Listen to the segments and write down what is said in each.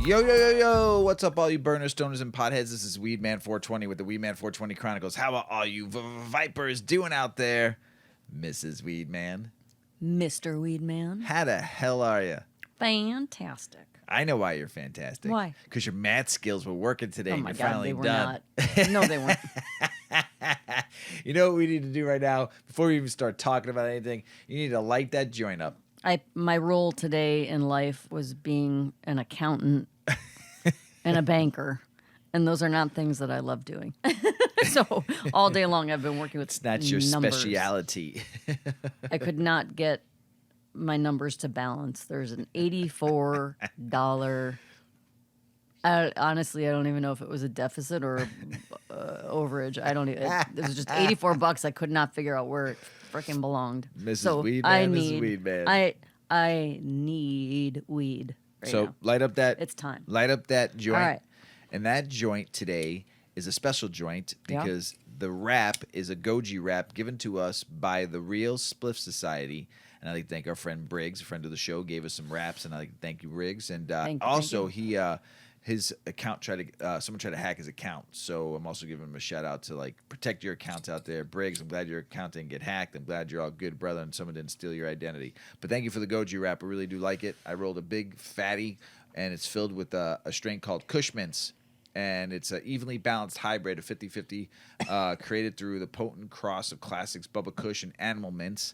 Yo, yo, yo, yo. What's up, all you burners, stoners, and potheads? This is Weedman 420 with the Weedman 420 Chronicles. How are all you vipers doing out there? Mrs. Weedman. Mr. Weedman. How the hell are you? Fantastic. I know why you're fantastic. Why? Because your math skills were working today Oh and my you're God, finally they were done. not. No, they weren't. You know what we need to do right now? Before we even start talking about anything, you need to light that joint up. My role today in life was being an accountant and a banker. And those are not things that I love doing. So all day long I've been working with It's not your numbers. speciality. I could not get my numbers to balance. There's an $84. Honestly, I don't even know if it was a deficit or overage. I don't even. It was just $84. I could not figure out where it freaking belonged. Mrs. Weedman, Mrs. Weedman. I need weed. Right So now. light up that. It's time. Light up that joint. All right. And that joint today is a special joint because the wrap is a goji wrap given to us by the Real Spliff Society. And I'd like to thank our friend Briggs, a friend of the show, gave us some wraps, and I'd like to thank you, Briggs. And also, his account someone tried to hack his account, so I'm also giving him a shout out to protect your accounts out there, Briggs. I'm glad your account didn't get hacked. I'm glad you're all good, brother, and someone didn't steal your identity. But thank you for the goji wrap. I really do like it. I rolled a big fatty, and it's filled with a strain called Kush Mints. And it's an evenly balanced hybrid of 50-50, created through the potent cross of classics Bubba Kush and Animal Mints.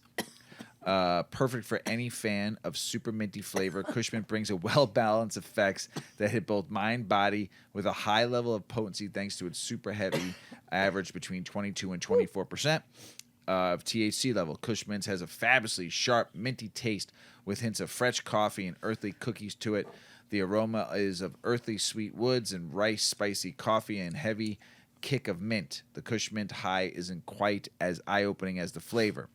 Perfect for any fan of super minty flavor. Kush Mint brings a well-balanced effects that hit both mind, body with a high level of potency thanks to its super heavy average between 22 and 24% of THC level. Kush Mints has a fabulously sharp, minty taste with hints of fresh coffee and earthly cookies to it. The aroma is of earthly sweet woods and rice, spicy coffee, and heavy kick of mint. The Kush Mint high isn't quite as eye-opening as the flavor,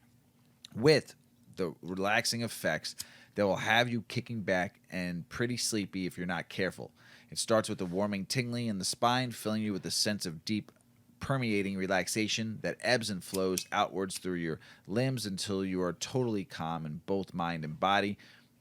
with the relaxing effects that will have you kicking back and pretty sleepy if you're not careful. It starts with a warming tingling in the spine, filling you with a sense of deep permeating relaxation that ebbs and flows outwards through your limbs until you are totally calm in both mind and body.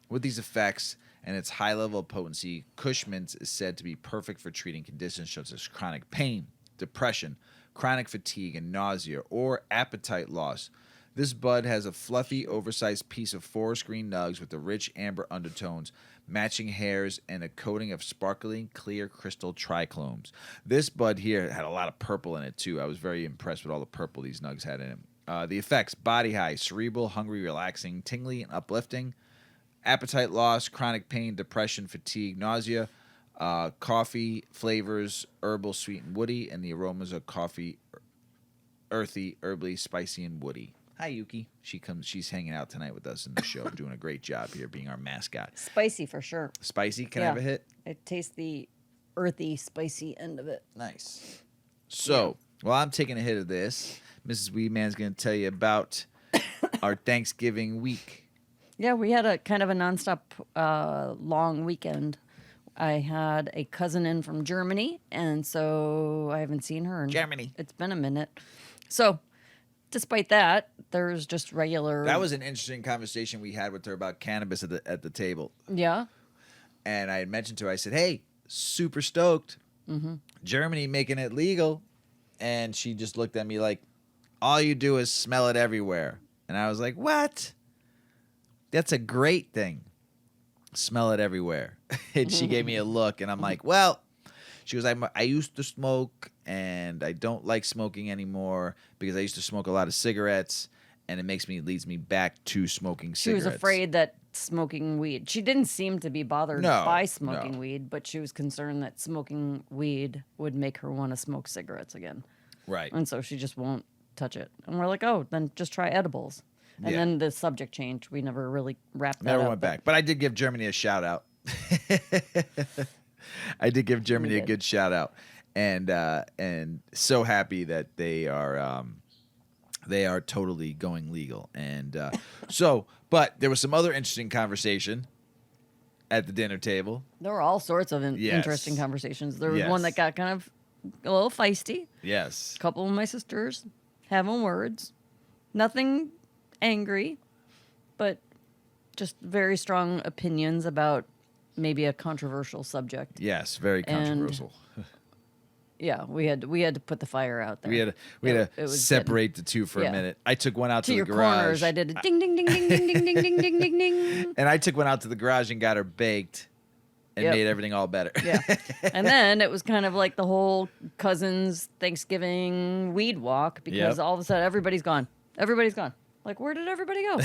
With these effects and its high level of potency, Kush Mints is said to be perfect for treating conditions such as chronic pain, depression, chronic fatigue, and nausea, or appetite loss. This bud has a fluffy, oversized piece of forest green nugs with the rich amber undertones, matching hairs, and a coating of sparkling, clear crystal trichlomes. This bud here had a lot of purple in it, too. I was very impressed with all the purple these nugs had in it. The effects: body high, cerebral, hungry, relaxing, tingly, and uplifting. Appetite loss, chronic pain, depression, fatigue, nausea. Coffee flavors, herbal, sweet, and woody. And the aromas are coffee, earthy, herbally, spicy, and woody. Hi, Yuki. She's hanging out tonight with us in the show, doing a great job here, being our mascot. Spicy for sure. Spicy? Can I have a hit? I taste the earthy, spicy end of it. Nice. So, while I'm taking a hit of this, Mrs. Weedman's going to tell you about our Thanksgiving week. Yeah, we had a kind of a nonstop long weekend. I had a cousin in from Germany, and so I haven't seen her. Germany. It's been a minute. So, despite that, there's just regular... That was an interesting conversation we had with her about cannabis at the table. Yeah. And I had mentioned to her, I said, hey, super stoked. Mm-hmm. Germany making it legal. And she just looked at me like, all you do is smell it everywhere. And I was like, what? That's a great thing. Smell it everywhere. And she gave me a look, and I'm like, well, she goes, I used to smoke, and I don't like smoking anymore because I used to smoke a lot of cigarettes, and it leads me back to smoking cigarettes. She was afraid that smoking weed. She didn't seem to be bothered by smoking weed, but she was concerned that smoking weed would make her want to smoke cigarettes again. Right. And so she just won't touch it. And we're like, oh, then just try edibles. And then the subject changed. We never really wrapped that up. Never went back. But I did give Germany a shout out. I did give Germany a good shout out. And so happy that they are totally going legal. And but there was some other interesting conversation at the dinner table. There were all sorts of interesting conversations. There was one that got kind of a little feisty. Yes. A couple of my sisters having words. Nothing angry, but just very strong opinions about maybe a controversial subject. Yes, very controversial. Yeah, we had to put the fire out there. We had to it was separate the two for a minute. I took one out to the your garage. corners. I did a ding ding ding ding ding ding ding ding ding ding ding. And I took one out to the garage and got her baked and made everything all better. Yeah. And then it was kind of like the whole cousins Thanksgiving weed walk because all of a sudden everybody's gone. Everybody's gone. Like, where did everybody go?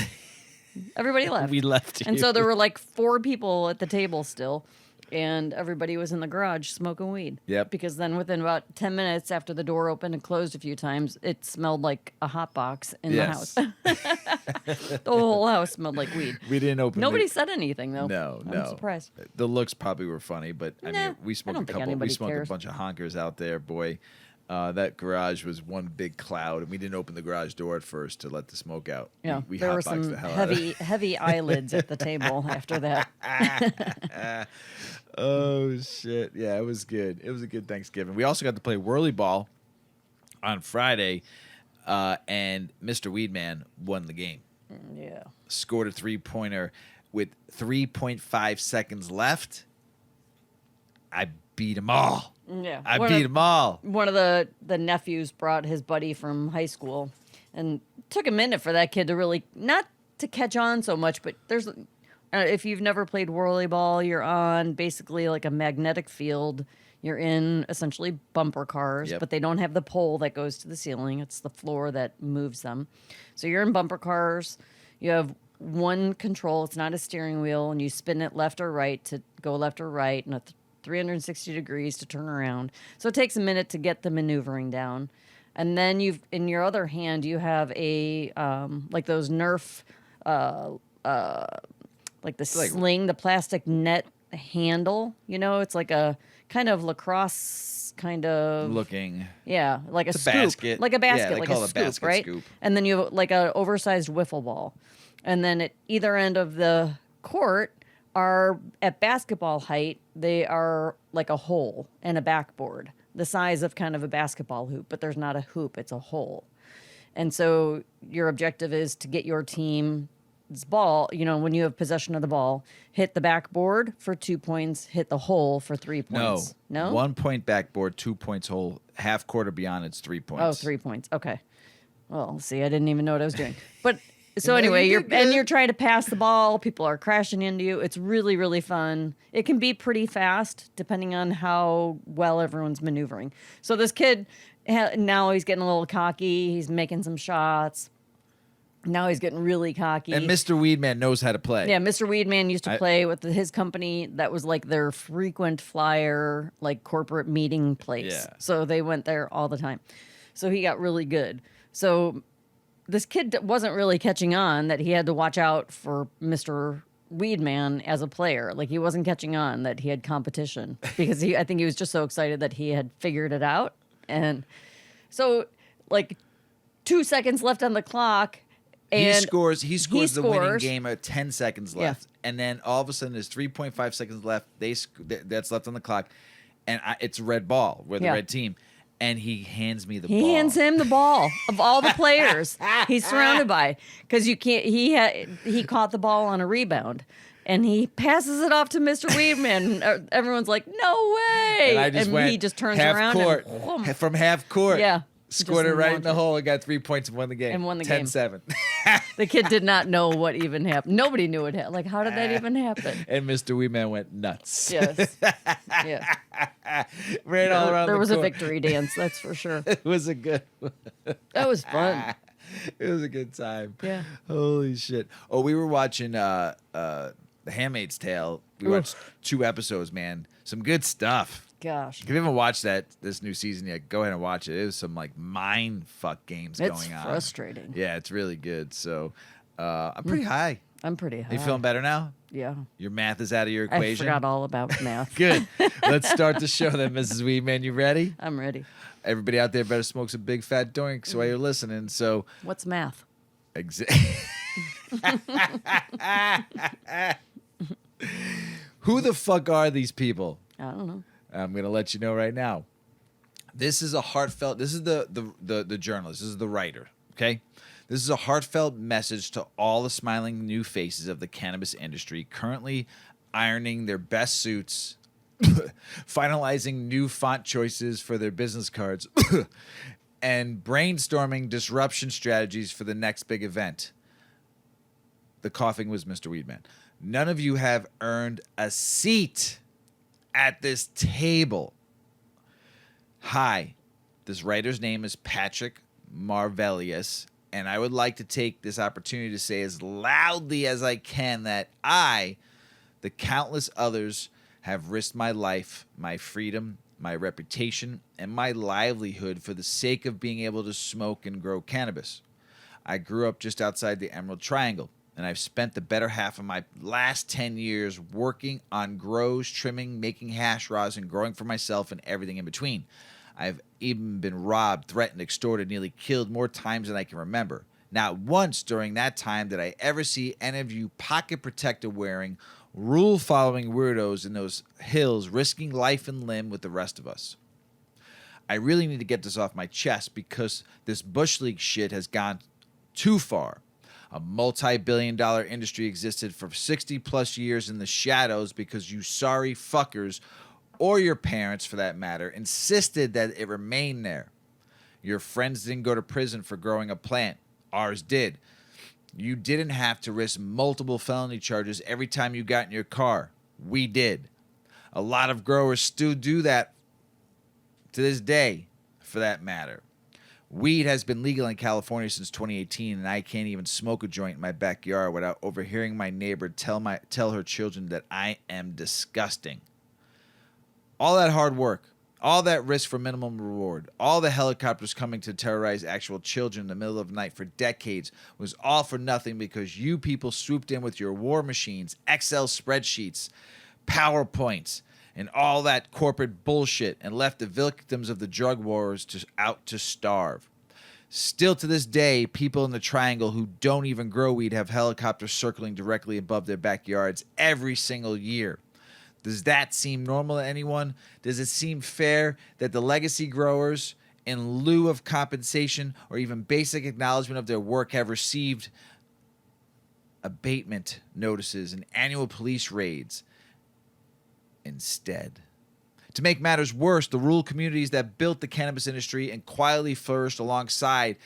Everybody left. We left you. And so there were like 4 people at the table still. And everybody was in the garage smoking weed. Yep. Because then within about 10 minutes after the door opened and closed a few times, it smelled like a hot box in the house. The whole house smelled like weed. We didn't open Nobody said anything, though. No. I'm surprised. The looks probably were funny, but I mean, we I smoked don't a think couple. We anybody smoked cares. a bunch of honkers out there, boy. That garage was one big cloud, and we didn't open the garage door at first to let the smoke out. Yeah, we there were hotboxed some the hell out of it. heavy eyelids at the table after that. Oh shit! Yeah, it was good. It was a good Thanksgiving. We also got to play whirly ball on Friday, and Mr. Weedman won the game. Yeah. Scored a 3-pointer with 3.5 seconds left. I beat them all. Yeah. I beat them all. One of the nephews brought his buddy from high school, and it took a minute for that kid to really, not to catch on so much, but there's, if you've never played whirly ball, you're on basically like a magnetic field. You're in essentially bumper cars, but they don't have the pole that goes to the ceiling. It's the floor that moves them. So you're in bumper cars. You have one control. It's not a steering wheel, and you spin it left or right to go left or right, and 360 degrees to turn around. So it takes a minute to get the maneuvering down. And then in your other hand, you have a, like those Nerf, like the sling, the plastic net handle, it's like a kind of lacrosse kind of looking. Yeah, like a scoop. Basket. Like a basket, Yeah, they like call a it scoop, basket right? scoop. And then you have like an oversized wiffle ball. And then at either end of the court are at basketball height, they are like a hole and a backboard, the size of kind of a basketball hoop, but there's not a hoop, it's a hole. And so your objective is to get your team's ball, when you have possession of the ball, hit the backboard for 2 points, hit the hole for 3 points. No? 1 point backboard, 2 points hole, half court or beyond, it's 3 points. Oh, 3 points. Okay. Well, see, I didn't even know what I was doing. But so anyway, you're trying to pass the ball. People are crashing into you. It's really, really fun. It can be pretty fast depending on how well everyone's maneuvering. So this kid, now he's getting a little cocky. He's making some shots. Now he's getting really cocky. And Mr. Weedman knows how to play. Yeah, Mr. Weedman used to play with his company. That was like their frequent flyer, like corporate meeting place. Yeah. So they went there all the time. So he got really good. So this kid wasn't really catching on that he had to watch out for Mr. Weedman as a player. Like he wasn't catching on that he had competition because I think he was just so excited that he had figured it out. And so like 2 seconds left on the clock. And he scores the winning game at 10 seconds left. Yeah. And then all of a sudden there's 3.5 seconds left. That's left on the clock. And it's red ball. We're the red team. And he hands me the ball. He hands him the ball of all the players he's surrounded by. Because you can't. He caught the ball on a rebound, and he passes it off to Mr. Weedman. Everyone's like, "No way!" And he just turns half around court, and from half court. Yeah. Scored it right in the hole and got 3 points and won the game. And won the game. 10-7. The kid did not know what even happened. Nobody knew it happened. Like, how did that even happen? And Mr. Weedman went nuts. Yes. Yeah. Ran all around the court. There was a victory dance, that's for sure. It was a good one. That was fun. It was a good time. Yeah. Holy shit. Oh, we were watching The Handmaid's Tale. We watched 2 episodes, man. Some good stuff. Gosh. If you haven't watched this new season yet, go ahead and watch it. It was some like mind fuck games going on. It's frustrating. Yeah, it's really good. So I'm pretty high. I'm pretty high. Are you feeling better now? Yeah. Your math is out of your equation? I forgot all about math. Good. Let's start the show then, Mrs. Weedman. You ready? I'm ready. Everybody out there better smoke some big fat doinks while you're listening. So what's math? Who the fuck are these people? I don't know. I'm going to let you know right now. This is a heartfelt, this is the journalist, this is the writer, okay? This is a heartfelt message to all the smiling new faces of the cannabis industry currently ironing their best suits, finalizing new font choices for their business cards, and brainstorming disruption strategies for the next big event. The coughing was Mr. Weedman. None of you have earned a seat at this table. Hi, this writer's name is Patrick Marvellius, and I would like to take this opportunity to say as loudly as I can that I, the countless others, have risked my life, my freedom, my reputation, and my livelihood for the sake of being able to smoke and grow cannabis. I grew up just outside the Emerald Triangle, and I've spent the better half of my last 10 years working on grows, trimming, making hash rosin, and growing for myself and everything in between. I've even been robbed, threatened, extorted, nearly killed more times than I can remember. Not once during that time did I ever see any of you pocket protector wearing, rule following weirdos in those hills risking life and limb with the rest of us. I really need to get this off my chest because this Bush League shit has gone too far. A multi-billion-dollar industry existed for 60 plus years in the shadows because you sorry fuckers, or your parents for that matter, insisted that it remain there. Your friends didn't go to prison for growing a plant. Ours did. You didn't have to risk multiple felony charges every time you got in your car. We did. A lot of growers still do that to this day, for that matter. Weed has been legal in California since 2018, and I can't even smoke a joint in my backyard without overhearing my neighbor tell her children that I am disgusting. All that hard work, all that risk for minimum reward, all the helicopters coming to terrorize actual children in the middle of the night for decades was all for nothing because you people swooped in with your war machines, Excel spreadsheets, PowerPoints, and all that corporate bullshit and left the victims of the drug wars out to starve. Still to this day, people in the Triangle who don't even grow weed have helicopters circling directly above their backyards every single year. Does that seem normal to anyone? Does it seem fair that the legacy growers, in lieu of compensation or even basic acknowledgement of their work, have received abatement notices and annual police raids instead? To make matters worse, the rural communities that built the cannabis industry and quietly flourished alongside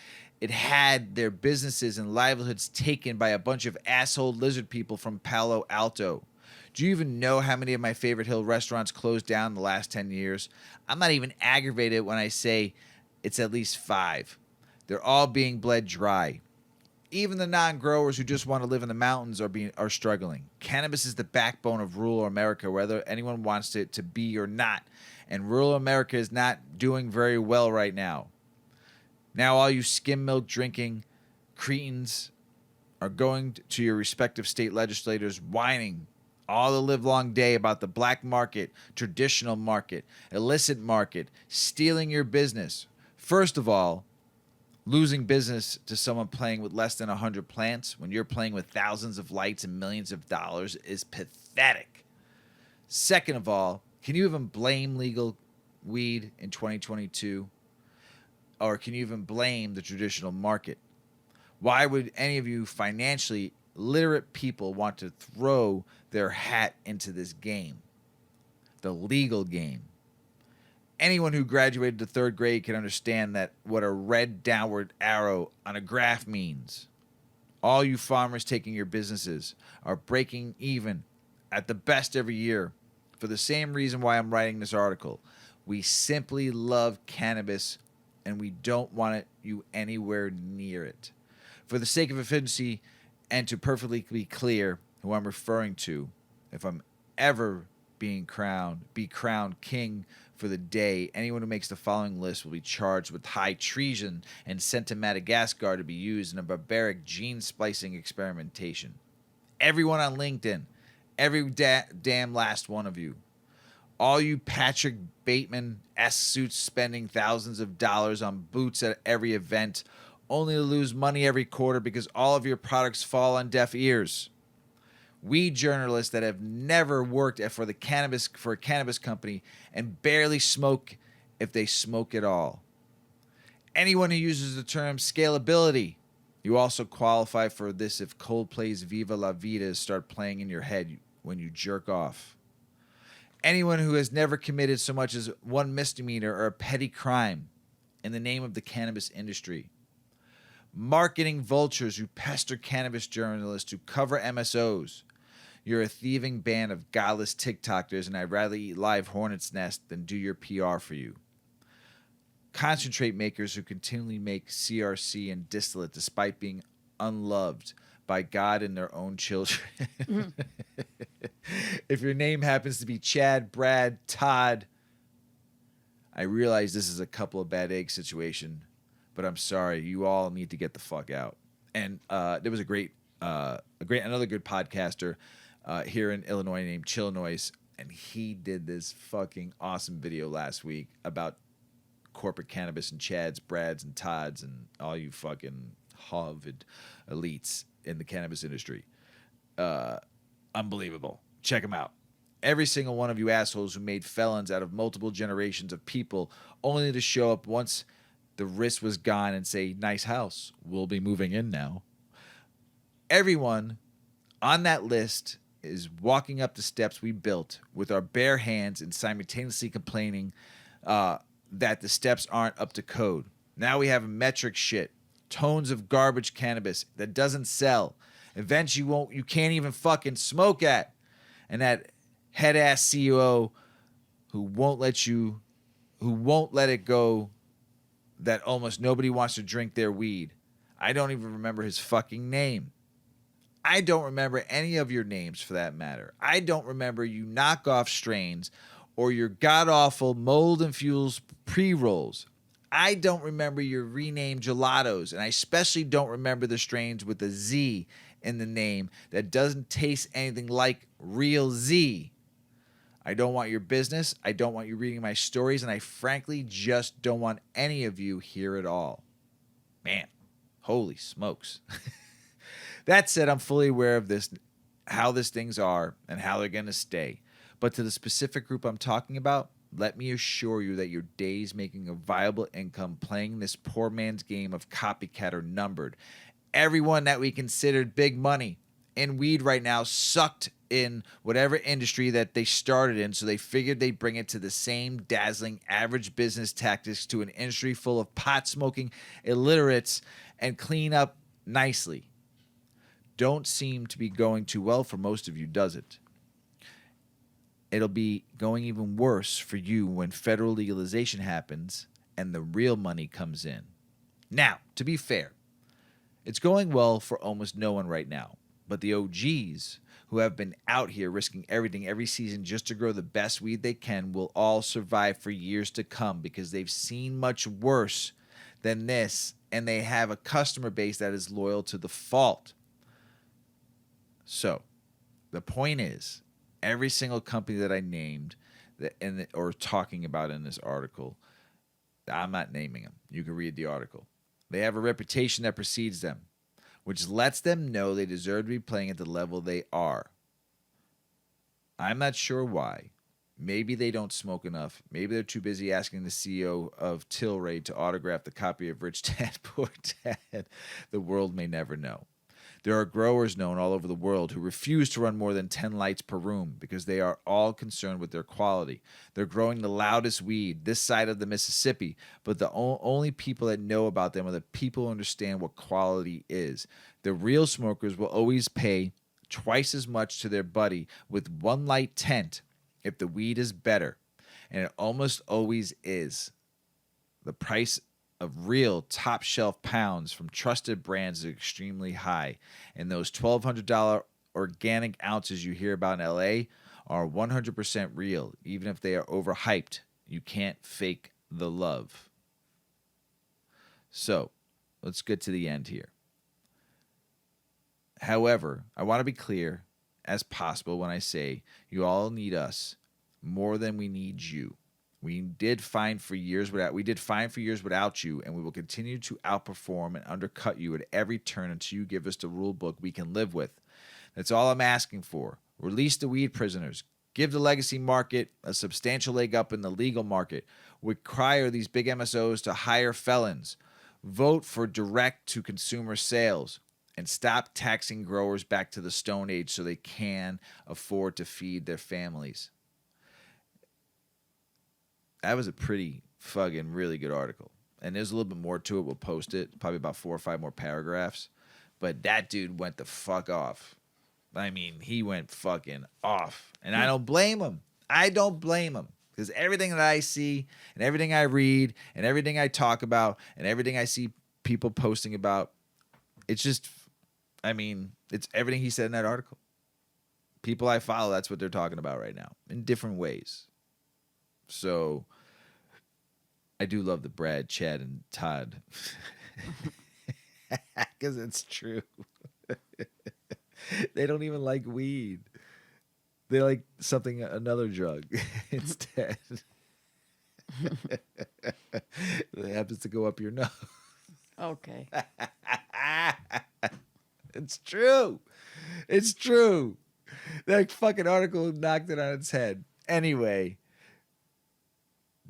it had their businesses and livelihoods taken by a bunch of asshole lizard people from Palo Alto. Do you even know how many of my favorite hill restaurants closed down in the last 10 years? I'm not even aggravated when I say it's at least 5. They're all being bled dry. Even the non-growers who just want to live in the mountains are struggling. Cannabis is the backbone of rural America, whether anyone wants it to be or not. And rural America is not doing very well right now. Now all you skim milk drinking cretins are going to your respective state legislators whining all the livelong day about the black market, traditional market, illicit market, stealing your business. First of all, losing business to someone playing with less than 100 plants when you're playing with thousands of lights and millions of dollars is pathetic. Second of all, can you even blame legal weed in 2022? Or can you even blame the traditional market? Why would any of you financially literate people want to throw their hat into this game? The legal game. Anyone who graduated to 3rd grade can understand that what a red downward arrow on a graph means. All you farmers taking your businesses are breaking even at the best every year for the same reason why I'm writing this article. We simply love cannabis and we don't want you anywhere near it. For the sake of efficiency and to perfectly be clear who I'm referring to, if I'm ever be crowned king for the day, anyone who makes the following list will be charged with high treason and sent to Madagascar to be used in a barbaric gene splicing experimentation. Everyone on LinkedIn, every damn last one of you. All you Patrick Bateman-esque suits spending thousands of dollars on boots at every event, only to lose money every quarter because all of your products fall on deaf ears. We journalists that have never worked for a cannabis company and barely smoke if they smoke at all. Anyone who uses the term scalability, you also qualify for this if Coldplay's Viva La Vida start playing in your head. when you jerk off. Anyone who has never committed so much as one misdemeanor or a petty crime in the name of the cannabis industry. Marketing vultures who pester cannabis journalists who cover MSOs. You're a thieving band of godless TikTokers, and I'd rather eat live hornet's nest than do your PR for you. Concentrate makers who continually make CRC and distillate despite being unloved by God and their own children. If your name happens to be Chad, Brad, Todd, I realize this is a couple of bad egg situation, but I'm sorry. You all need to get the fuck out. And there was another good podcaster here in Illinois named Chillinois, and he did this fucking awesome video last week about corporate cannabis and Chads, Brads, and Todds and all you fucking Harvard elites in the cannabis industry. Unbelievable. Check him out. Every single one of you assholes who made felons out of multiple generations of people only to show up once the wrist was gone and say, nice house, we'll be moving in now. Everyone on that list is walking up the steps we built with our bare hands and simultaneously complaining that the steps aren't up to code. Now we have metric shit, tons of garbage cannabis that doesn't sell, events you can't even fucking smoke at, and that head ass CEO who won't let it go that almost nobody wants to drink their weed. I don't even remember his fucking name. I don't remember any of your names for that matter. I don't remember you knockoff strains or your god-awful mold-infused pre-rolls. I don't remember your renamed gelatos, and I especially don't remember the strains with a Z in the name that doesn't taste anything like real Z. I don't want your business. I don't want you reading my stories, and I frankly just don't want any of you here at all. Man, holy smokes. That said, I'm fully aware of this, how these things are and how they're going to stay. But to the specific group I'm talking about, let me assure you that your days making a viable income playing this poor man's game of copycat are numbered. Everyone that we considered big money in weed right now sucked in whatever industry that they started in, so they figured they'd bring it to the same dazzling average business tactics to an industry full of pot-smoking illiterates and clean up nicely. Don't seem to be going too well for most of you, does it? It'll be going even worse for you when federal legalization happens and the real money comes in. Now, to be fair, it's going well for almost no one right now, but the OGs who have been out here risking everything every season just to grow the best weed they can will all survive for years to come because they've seen much worse than this, and they have a customer base that is loyal to the fault. So, the point is, every single company that I named or talking about in this article, I'm not naming them. You can read the article. They have a reputation that precedes them, which lets them know they deserve to be playing at the level they are. I'm not sure why. Maybe they don't smoke enough. Maybe they're too busy asking the CEO of Tilray to autograph the copy of Rich Dad Poor Dad. The world may never know. There are growers known all over the world who refuse to run more than 10 lights per room because they are all concerned with their quality. They're growing the loudest weed this side of the Mississippi, but the only people that know about them are the people who understand what quality is. The real smokers will always pay twice as much to their buddy with one light tent if the weed is better, and it almost always is. The price of real top shelf pounds from trusted brands is extremely high, and those $1,200 organic ounces you hear about in LA are 100% real, even if they are overhyped. You can't fake the love. So, let's get to the end here. However, I want to be clear as possible when I say you all need us more than we need you. We did fine for years without you, and we will continue to outperform and undercut you at every turn until you give us the rule book we can live with. That's all I'm asking for. Release the weed prisoners. Give the legacy market a substantial leg up in the legal market. Require these big MSOs to hire felons. Vote for direct-to-consumer sales. and stop taxing growers back to the Stone Age so they can afford to feed their families. That was a pretty fucking really good article. And there's a little bit more to it. We'll post it. Probably about 4 or 5 more paragraphs. But that dude went the fuck off. I mean, he went fucking off. And I don't blame him. I don't blame him. Because everything that I see and everything I read and everything I talk about and everything I see people posting about, it's just, I mean, it's everything he said in that article. People I follow, that's what they're talking about right now in different ways. So I do love the Brad, Chad, and Todd. Because it's true. They don't even like weed. They like another drug instead. It happens to go up your nose. Okay. It's true. It's true. That fucking article knocked it on its head. Anyway,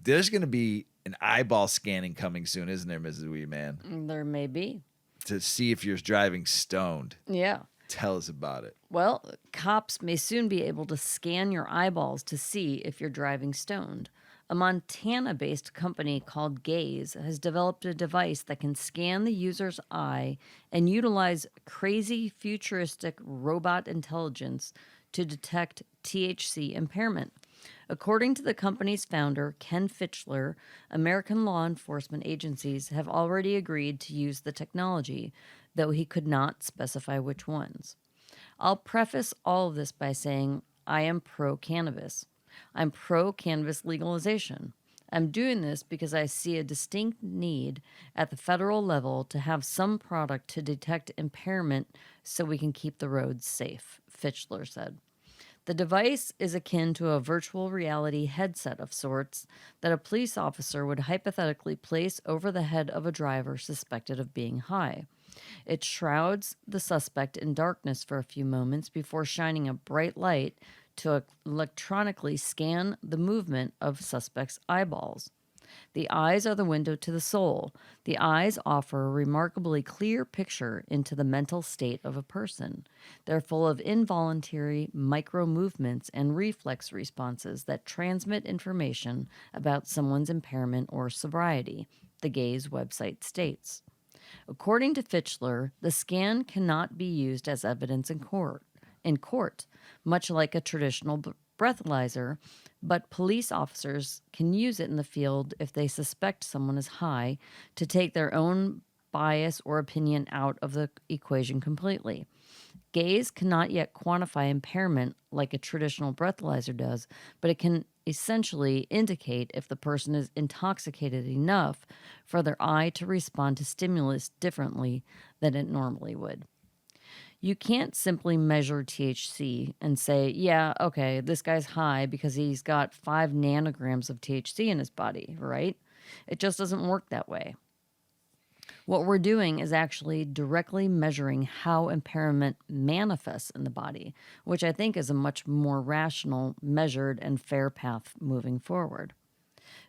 there's going to be an eyeball scanning coming soon, isn't there, Mrs. Weedman? There may be. To see if you're driving stoned. Yeah. Tell us about it. Well, cops may soon be able to scan your eyeballs to see if you're driving stoned. A Montana-based company called Gaze has developed a device that can scan the user's eye and utilize crazy futuristic robot intelligence to detect THC impairment. According to the company's founder, Ken Fitchler, American law enforcement agencies have already agreed to use the technology, though he could not specify which ones. I'll preface all of this by saying I am pro-cannabis. I'm pro-cannabis legalization. I'm doing this because I see a distinct need at the federal level to have some product to detect impairment so we can keep the roads safe, Fitchler said. The device is akin to a virtual reality headset of sorts that a police officer would hypothetically place over the head of a driver suspected of being high. It shrouds the suspect in darkness for a few moments before shining a bright light to electronically scan the movement of suspect's eyeballs. The eyes are the window to the soul. The eyes offer a remarkably clear picture into the mental state of a person. They're full of involuntary micro movements and reflex responses that transmit information about someone's impairment or sobriety, the Gaze website states. According to Fitchler, the scan cannot be used as evidence in court, much like a traditional breathalyzer, but police officers can use it in the field if they suspect someone is high to take their own bias or opinion out of the equation completely. Gaze cannot yet quantify impairment like a traditional breathalyzer does, but it can essentially indicate if the person is intoxicated enough for their eye to respond to stimulus differently than it normally would. You can't simply measure THC and say, yeah, okay, this guy's high because he's got 5 nanograms of THC in his body, right? It just doesn't work that way. What we're doing is actually directly measuring how impairment manifests in the body, which I think is a much more rational, measured, and fair path moving forward.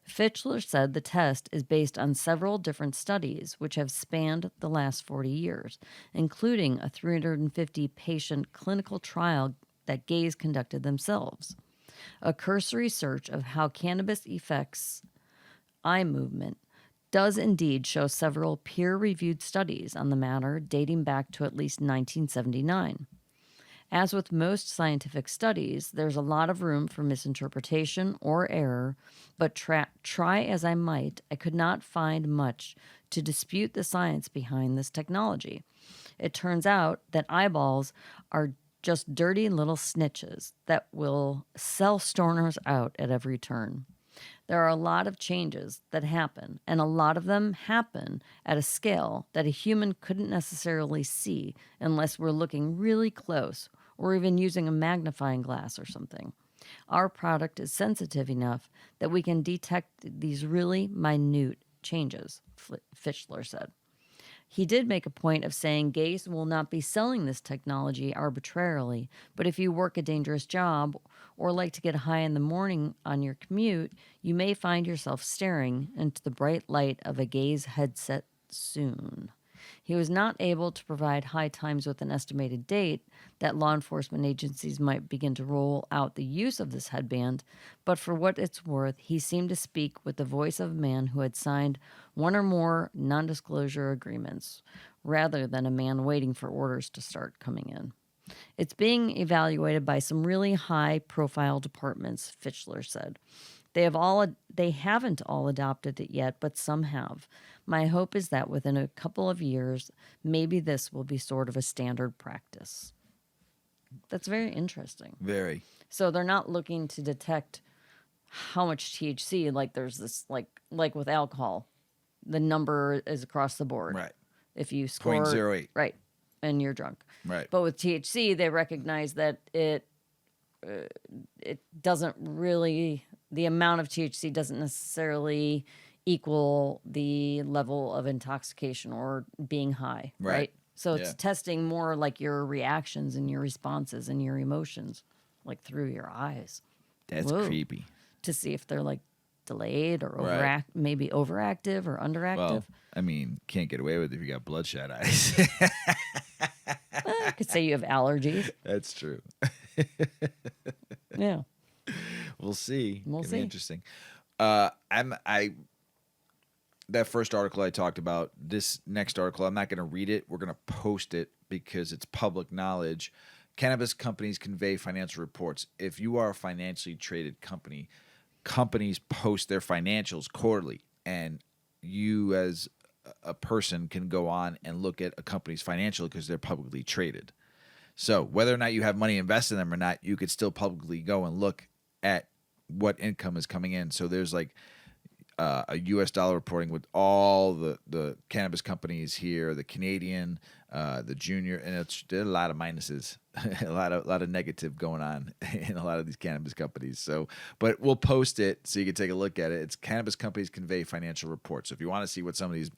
Fitchler said the test is based on several different studies which have spanned the last 40 years, including a 350-patient clinical trial that Gaze conducted themselves. A cursory search of how cannabis affects eye movement does indeed show several peer-reviewed studies on the matter dating back to at least 1979. As with most scientific studies, there's a lot of room for misinterpretation or error, but try as I might, I could not find much to dispute the science behind this technology. It turns out that eyeballs are just dirty little snitches that will sell stoners out at every turn. There are a lot of changes that happen, and a lot of them happen at a scale that a human couldn't necessarily see unless we're looking really close or even using a magnifying glass or something. Our product is sensitive enough that we can detect these really minute changes, Fitchler said. He did make a point of saying Gaze will not be selling this technology arbitrarily, but if you work a dangerous job or like to get high in the morning on your commute, you may find yourself staring into the bright light of a Gaze headset soon. He was not able to provide high times with an estimated date that law enforcement agencies might begin to roll out the use of this headband, but for what it's worth, he seemed to speak with the voice of a man who had signed one or more non-disclosure agreements, rather than a man waiting for orders to start coming in. It's being evaluated by some really high-profile departments, Fischler said. They haven't all adopted it yet, but some have. My hope is that within a couple of years, maybe this will be sort of a standard practice. That's very interesting. Very. So they're not looking to detect how much THC, like there's this, like with alcohol, the number is across the board. Right. If you score 0.08. right, and you're drunk. Right. But with THC, they recognize that it doesn't really, the amount of THC doesn't necessarily equal the level of intoxication or being high, right? So it's testing more like your reactions and your responses and your emotions, like through your eyes. That's creepy. To see if they're like delayed or maybe overactive or underactive. Well, I mean, can't get away with it if you got bloodshot eyes. I could say you have allergies. That's true. Yeah. We'll see. We'll It'll see. be interesting. That first article I talked about, this next article, I'm not going to read it. We're going to post it because it's public knowledge. Cannabis companies convey financial reports. If you are a financially traded company, companies post their financials quarterly, and you as a person can go on and look at a company's financial because they're publicly traded. So whether or not you have money invested in them or not, you could still publicly go and look at what income is coming in. So there's like a U.S. dollar reporting with all the cannabis companies here, the Canadian, the junior, and there's a lot of minuses, a lot of negative going on in a lot of these cannabis companies. So, but we'll post it so you can take a look at it. It's cannabis companies convey financial reports. So if you want to see what some of these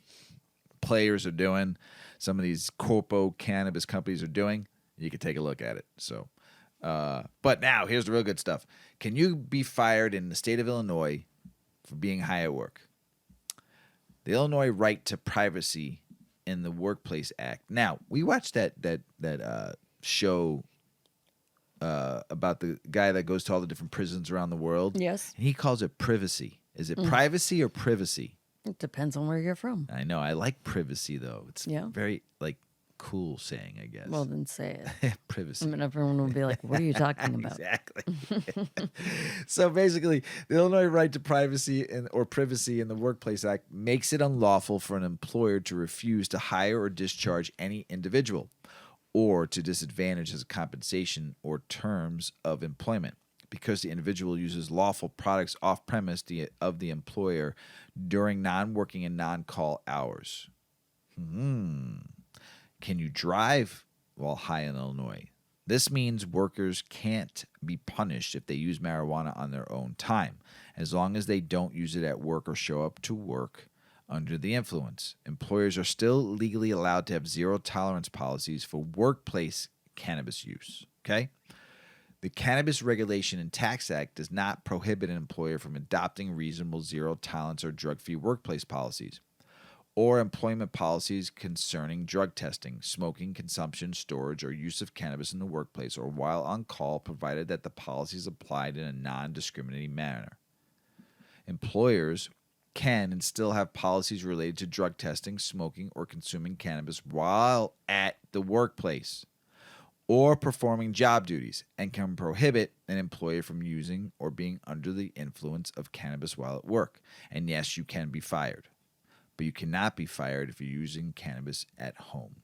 players are doing, some of these corpo cannabis companies are doing, you can take a look at it. So, but now here's the real good stuff. Can you be fired in the state of Illinois for being high at work? The Illinois Right to Privacy in the Workplace Act. Now, we watched that show about the guy that goes to all the different prisons around the world. Yes. And he calls it privacy. Is it privacy or privacy? It depends on where you're from. I know. I like privacy, though. It's Yeah. very, like, cool saying, I guess. Well, then say it. Privacy. I mean, everyone will be like, what are you talking about? Exactly. So basically, the Illinois Right to Privacy or Privacy in the Workplace Act makes it unlawful for an employer to refuse to hire or discharge any individual or to disadvantage his compensation or terms of employment because the individual uses lawful products off-premise of the employer during non-working and non-call hours. Can you drive while high in Illinois? This means workers can't be punished if they use marijuana on their own time, as long as they don't use it at work or show up to work under the influence. Employers are still legally allowed to have zero tolerance policies for workplace cannabis use. Okay? The Cannabis Regulation and Tax Act does not prohibit an employer from adopting reasonable zero tolerance or drug-free workplace policies, or employment policies concerning drug testing, smoking, consumption, storage, or use of cannabis in the workplace or while on call, provided that the policy is applied in a non-discriminating manner. Employers can and still have policies related to drug testing, smoking, or consuming cannabis while at the workplace or performing job duties, and can prohibit an employer from using or being under the influence of cannabis while at work. And yes, you can be fired. But you cannot be fired if you're using cannabis at home.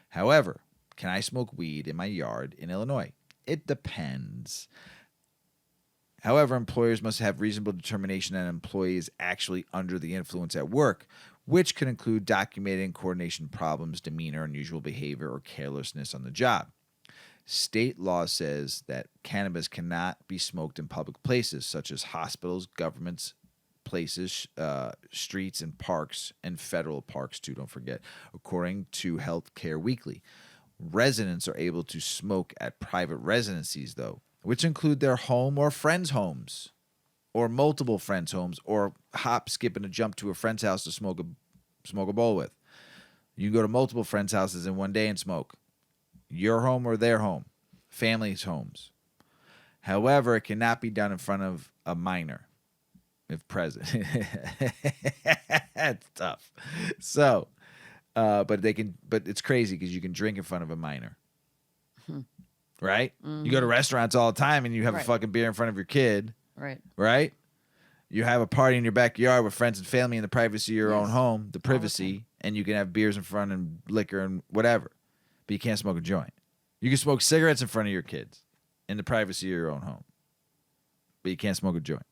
However, can I smoke weed in my yard in Illinois? It depends. However, employers must have reasonable determination that an employee is actually under the influence at work, which could include documenting coordination problems, demeanor, unusual behavior, or carelessness on the job. State law says that cannabis cannot be smoked in public places, such as hospitals, governments, places, streets, and parks, and federal parks too, don't forget, according to Healthcare Weekly. Residents are able to smoke at private residencies, though, which include their home or friends' homes, or multiple friends' homes, or hop, skip, and a jump to a friend's house to smoke a bowl with. You can go to multiple friends' houses in one day and smoke. Your home or their home. Families' homes. However, it cannot be done in front of a minor, if present. That's tough. So, but it's crazy because you can drink in front of a minor. Right? Mm-hmm. You go to restaurants all the time and you have a fucking beer in front of your kid. Right? You have a party in your backyard with friends and family in the privacy of your own home, the privacy, and you can have beers in front and liquor and whatever. But you can't smoke a joint. You can smoke cigarettes in front of your kids in the privacy of your own home. But you can't smoke a joint.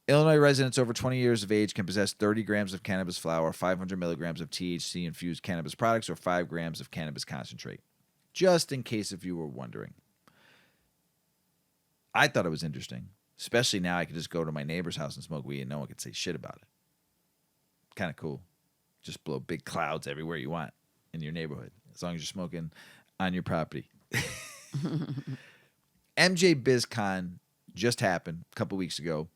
Illinois residents over 20 years of age can possess 30 grams of cannabis flower, 500 milligrams of THC-infused cannabis products, or 5 grams of cannabis concentrate. Just in case if you were wondering. I thought it was interesting, especially now I could just go to my neighbor's house and smoke weed and no one could say shit about it. Kind of cool. Just blow big clouds everywhere you want in your neighborhood, as long as you're smoking on your property. MJBizCon just happened a couple weeks ago,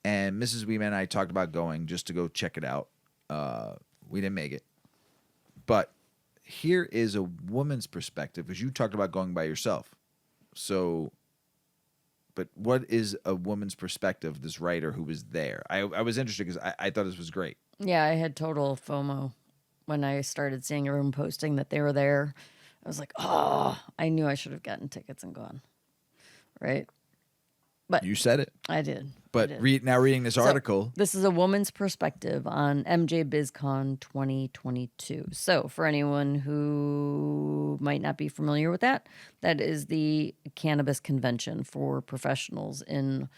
and Mrs. Weedman and I talked about going just to go check it out. We didn't make it. But here is a woman's perspective, because you talked about going by yourself. So... But what is a woman's perspective, this writer who was there? I was interested because I thought this was great. Yeah, I had total FOMO when I started seeing everyone posting that they were there. I was like, oh, I knew I should have gotten tickets and gone. Right? But you said it. I did. But now reading this article. This is a woman's perspective on MJBizCon 2022. So for anyone who might not be familiar with that, that is the cannabis convention for professionals in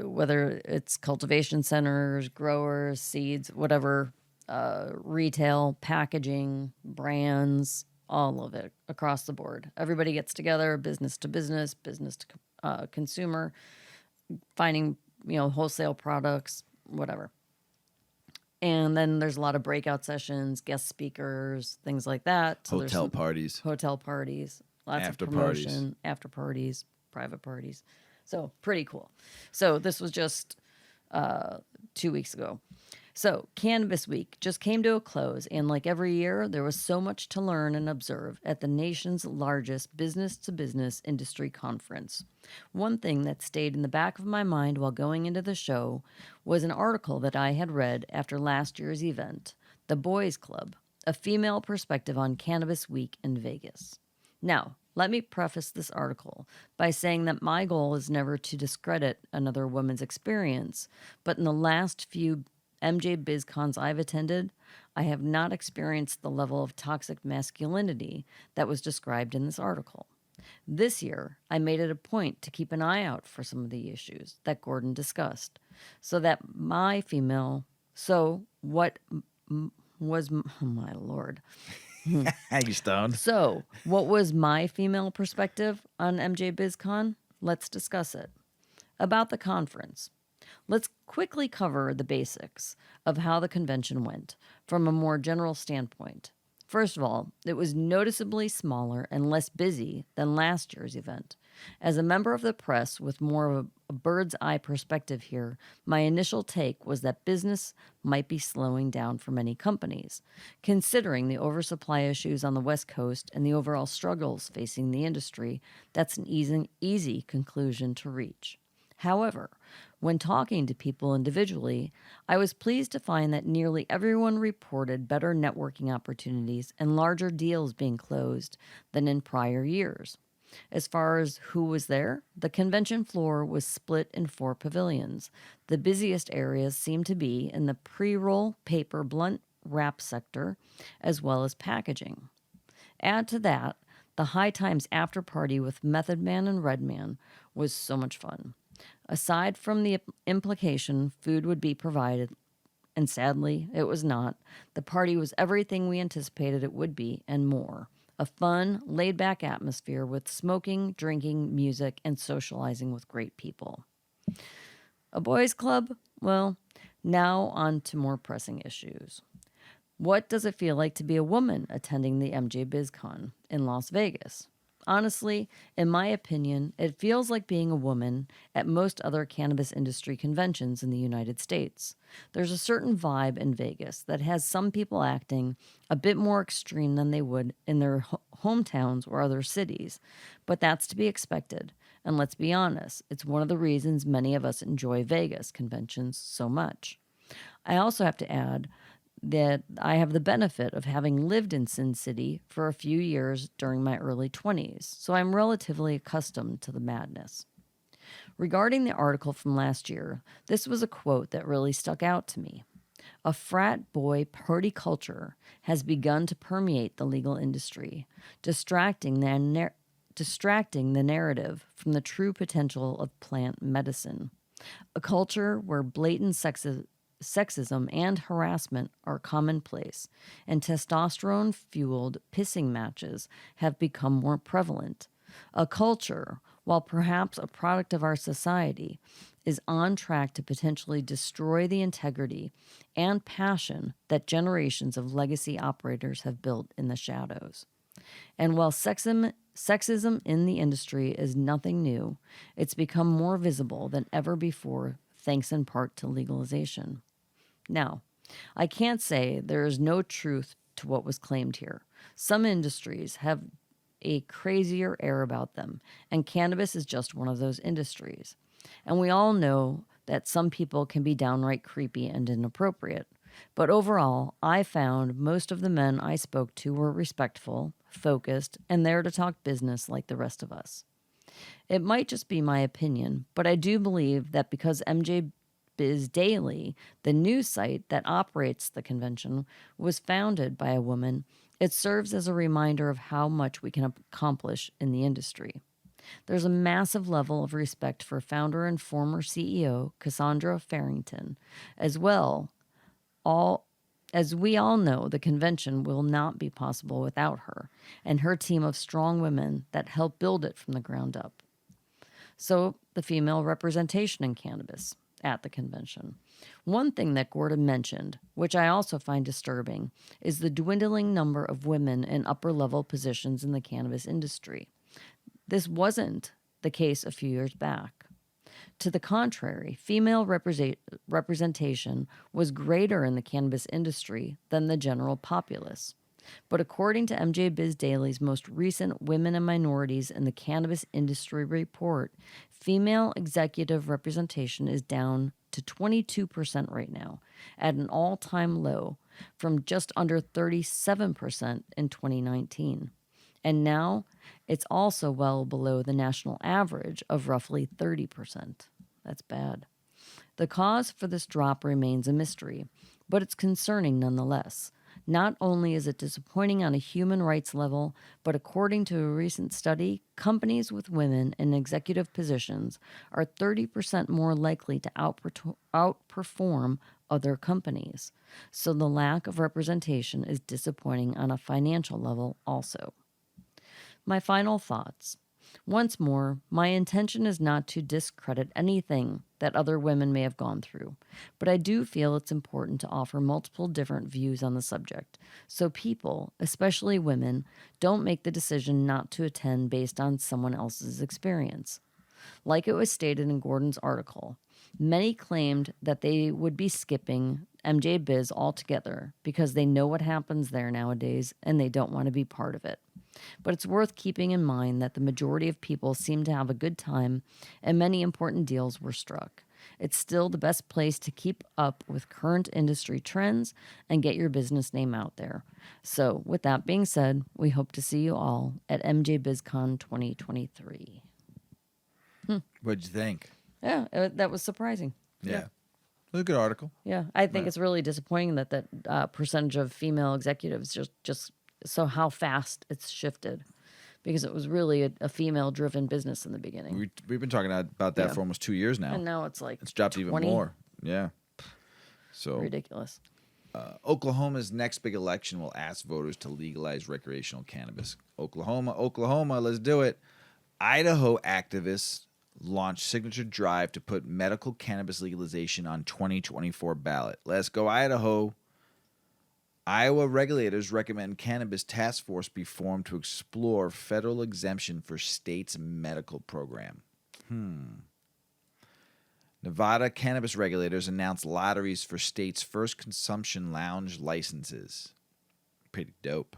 whether it's cultivation centers, growers, seeds, whatever, retail, packaging, brands, all of it across the board. Everybody gets together, business to business, business to consumer, finding, wholesale products, whatever. And then there's a lot of breakout sessions, guest speakers, things like that. So hotel parties, lots of promotion, after parties, private parties. So pretty cool. So this was just 2 weeks ago. So Cannabis Week just came to a close, and like every year, there was so much to learn and observe at the nation's largest business-to-business industry conference. One thing that stayed in the back of my mind while going into the show was an article that I had read after last year's event, The Boys Club, a female perspective on Cannabis Week in Vegas. Now, let me preface this article by saying that my goal is never to discredit another woman's experience, but in the last few MJBizCons I've attended, I have not experienced the level of toxic masculinity that was described in this article. This year, I made it a point to keep an eye out for some of the issues that Gordon discussed, so was, oh my Lord. You stoned? So, what was my female perspective on MJBizCon? Let's discuss it. About the conference. Let's quickly cover the basics of how the convention went from a more general standpoint. First of all, it was noticeably smaller and less busy than last year's event. As a member of the press with more of a bird's eye perspective here, my initial take was that business might be slowing down for many companies. Considering the oversupply issues on the West Coast and the overall struggles facing the industry, that's an easy conclusion to reach. However, when talking to people individually, I was pleased to find that nearly everyone reported better networking opportunities and larger deals being closed than in prior years. As far as who was there, the convention floor was split in 4 pavilions. The busiest areas seemed to be in the pre-roll, paper, blunt wrap sector, as well as packaging. Add to that, the High Times after party with Method Man and Redman was so much fun. Aside from the implication food would be provided, and sadly, it was not, the party was everything we anticipated it would be and more. A fun, laid-back atmosphere with smoking, drinking, music, and socializing with great people. A boys' club? Well, now on to more pressing issues. What does it feel like to be a woman attending the MJBizCon in Las Vegas? Honestly, in my opinion, it feels like being a woman at most other cannabis industry conventions in the United States. There's a certain vibe in Vegas that has some people acting a bit more extreme than they would in their hometowns or other cities, but that's to be expected. And let's be honest, it's one of the reasons many of us enjoy Vegas conventions so much. I also have to add that I have the benefit of having lived in Sin City for a few years during my early 20s, so I'm relatively accustomed to the madness. Regarding the article from last year, this was a quote that really stuck out to me. A frat boy party culture has begun to permeate the legal industry, distracting the narrative from the true potential of plant medicine. A culture where blatant sexism and harassment are commonplace, and testosterone-fueled pissing matches have become more prevalent. A culture, while perhaps a product of our society, is on track to potentially destroy the integrity and passion that generations of legacy operators have built in the shadows. And while sexism in the industry is nothing new, it's become more visible than ever before, thanks in part to legalization. Now, I can't say there is no truth to what was claimed here. Some industries have a crazier air about them, and cannabis is just one of those industries. And we all know that some people can be downright creepy and inappropriate. But overall, I found most of the men I spoke to were respectful, focused, and there to talk business like the rest of us. It might just be my opinion, but I do believe that because MJBiz Daily, the news site that operates the convention, was founded by a woman, it serves as a reminder of how much we can accomplish in the industry. There's a massive level of respect for founder and former CEO Cassandra Farrington. As we all know, the convention will not be possible without her and her team of strong women that helped build it from the ground up. So, the female representation in cannabis at the convention. One thing that Gordon mentioned, which I also find disturbing, is the dwindling number of women in upper-level positions in the cannabis industry. This wasn't the case a few years back. To the contrary, female representation was greater in the cannabis industry than the general populace. But according to MJBiz Daily's most recent Women and Minorities in the Cannabis Industry report, female executive representation is down to 22% right now, at an all-time low, from just under 37% in 2019. And now it's also well below the national average of roughly 30%. That's bad. The cause for this drop remains a mystery, but it's concerning nonetheless. Not only is it disappointing on a human rights level, but according to a recent study, companies with women in executive positions are 30% more likely to outperform other companies. So the lack of representation is disappointing on a financial level also. My final thoughts. Once more, my intention is not to discredit anything that other women may have gone through, but I do feel it's important to offer multiple different views on the subject, so people, especially women, don't make the decision not to attend based on someone else's experience. Like it was stated in Gordon's article, many claimed that they would be skipping MJBiz altogether because they know what happens there nowadays and they don't want to be part of it. But it's worth keeping in mind that the majority of people seem to have a good time and many important deals were struck. It's still the best place to keep up with current industry trends and get your business name out there. So, with that being said, we hope to see you all at MJBizCon 2023. What'd you think? Yeah, that was surprising. Yeah. It was a good article. Yeah, I think it's really disappointing that percentage of female executives just so how fast it's shifted, because it was really a female-driven business in the beginning. We've been talking about that for almost 2 years now. And now it's like it's dropped 20? even more. Yeah. So Ridiculous. Oklahoma's next big election will ask voters to legalize recreational cannabis. Oklahoma, let's do it. Idaho activists launched signature drive to put medical cannabis legalization on 2024 ballot. Let's go, Idaho. Iowa regulators recommend cannabis task force be formed to explore federal exemption for state's medical program. Nevada cannabis regulators announced lotteries for state's first consumption lounge licenses. Pretty dope.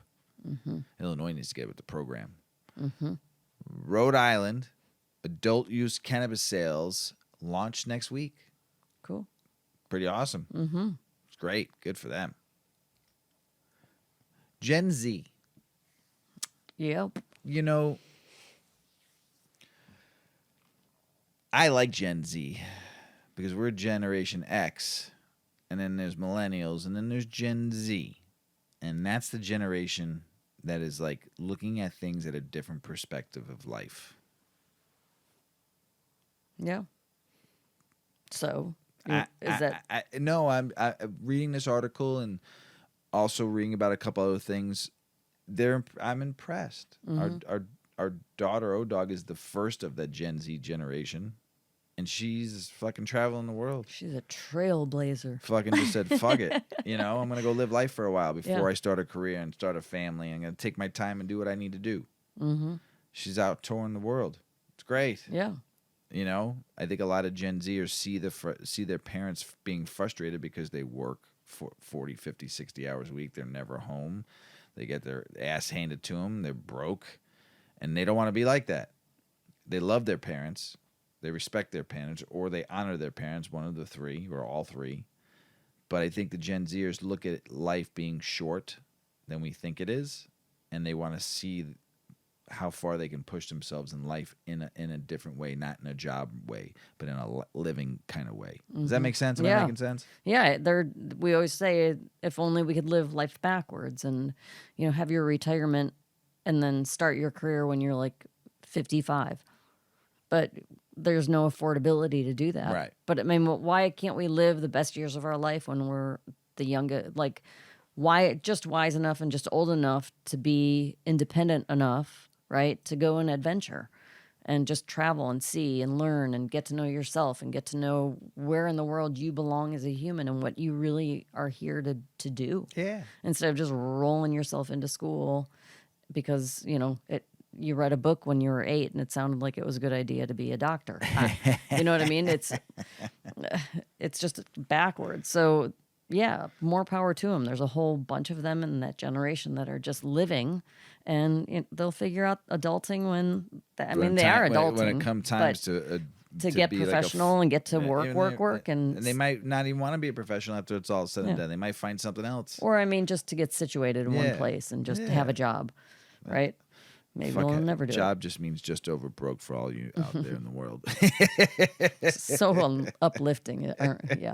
Illinois needs to get with the program. Rhode Island adult use cannabis sales launch next week. Cool. Pretty awesome. It's great. Good for them. Gen Z. Yep. You know, I like Gen Z because we're Generation X, and then there's millennials, and then there's Gen Z. And that's the generation that is like looking at things at a different perspective of life. Yeah. So, I'm reading this article and also reading about a couple other things. I'm impressed. Our daughter O-Dog is the first of the Gen Z generation, and she's fucking traveling the world. She's a trailblazer. Fucking just said, fuck it. You know, I'm going to go live life for a while before Yeah. I start a career and start a family. I'm going to take my time and do what I need to do. She's out touring the world. It's great. Yeah. You know, I think a lot of Gen Zers see their parents being frustrated because they work for 40, 50, 60 hours a week. They're never home. They get their ass handed to them. They're broke. And they don't want to be like that. They love their parents. They respect their parents, or they honor their parents, one of the three, or all three. But I think the Gen Zers look at life being short than we think it is, and they want to see how far they can push themselves in life in a different way, not in a job way, but in a living kind of way. Does that make sense? Am I making sense? Yeah, we always say if only we could live life backwards and, have your retirement and then start your career when you're like 55. But there's no affordability to do that. Right. But I mean, why can't we live the best years of our life when we're the youngest? Like, why just wise enough and just old enough to be independent enough, right, to go and adventure and just travel and see and learn and get to know yourself and get to know where in the world you belong as a human and what you really are here to do. Yeah. Instead of just rolling yourself into school because, you read a book when you were 8 and it sounded like it was a good idea to be a doctor. You know what I mean? It's just backwards. So, yeah, more power to them. There's a whole bunch of them in that generation that are just living, and they'll figure out adulting when they are adulting. When it comes times to get professional and get to work. And they might not even want to be a professional after it's all said and done. They might find something else. Or, just to get situated in one place and just have a job, right? Maybe we'll never do job just means just over broke for all you out there in the world. So uplifting. Yeah.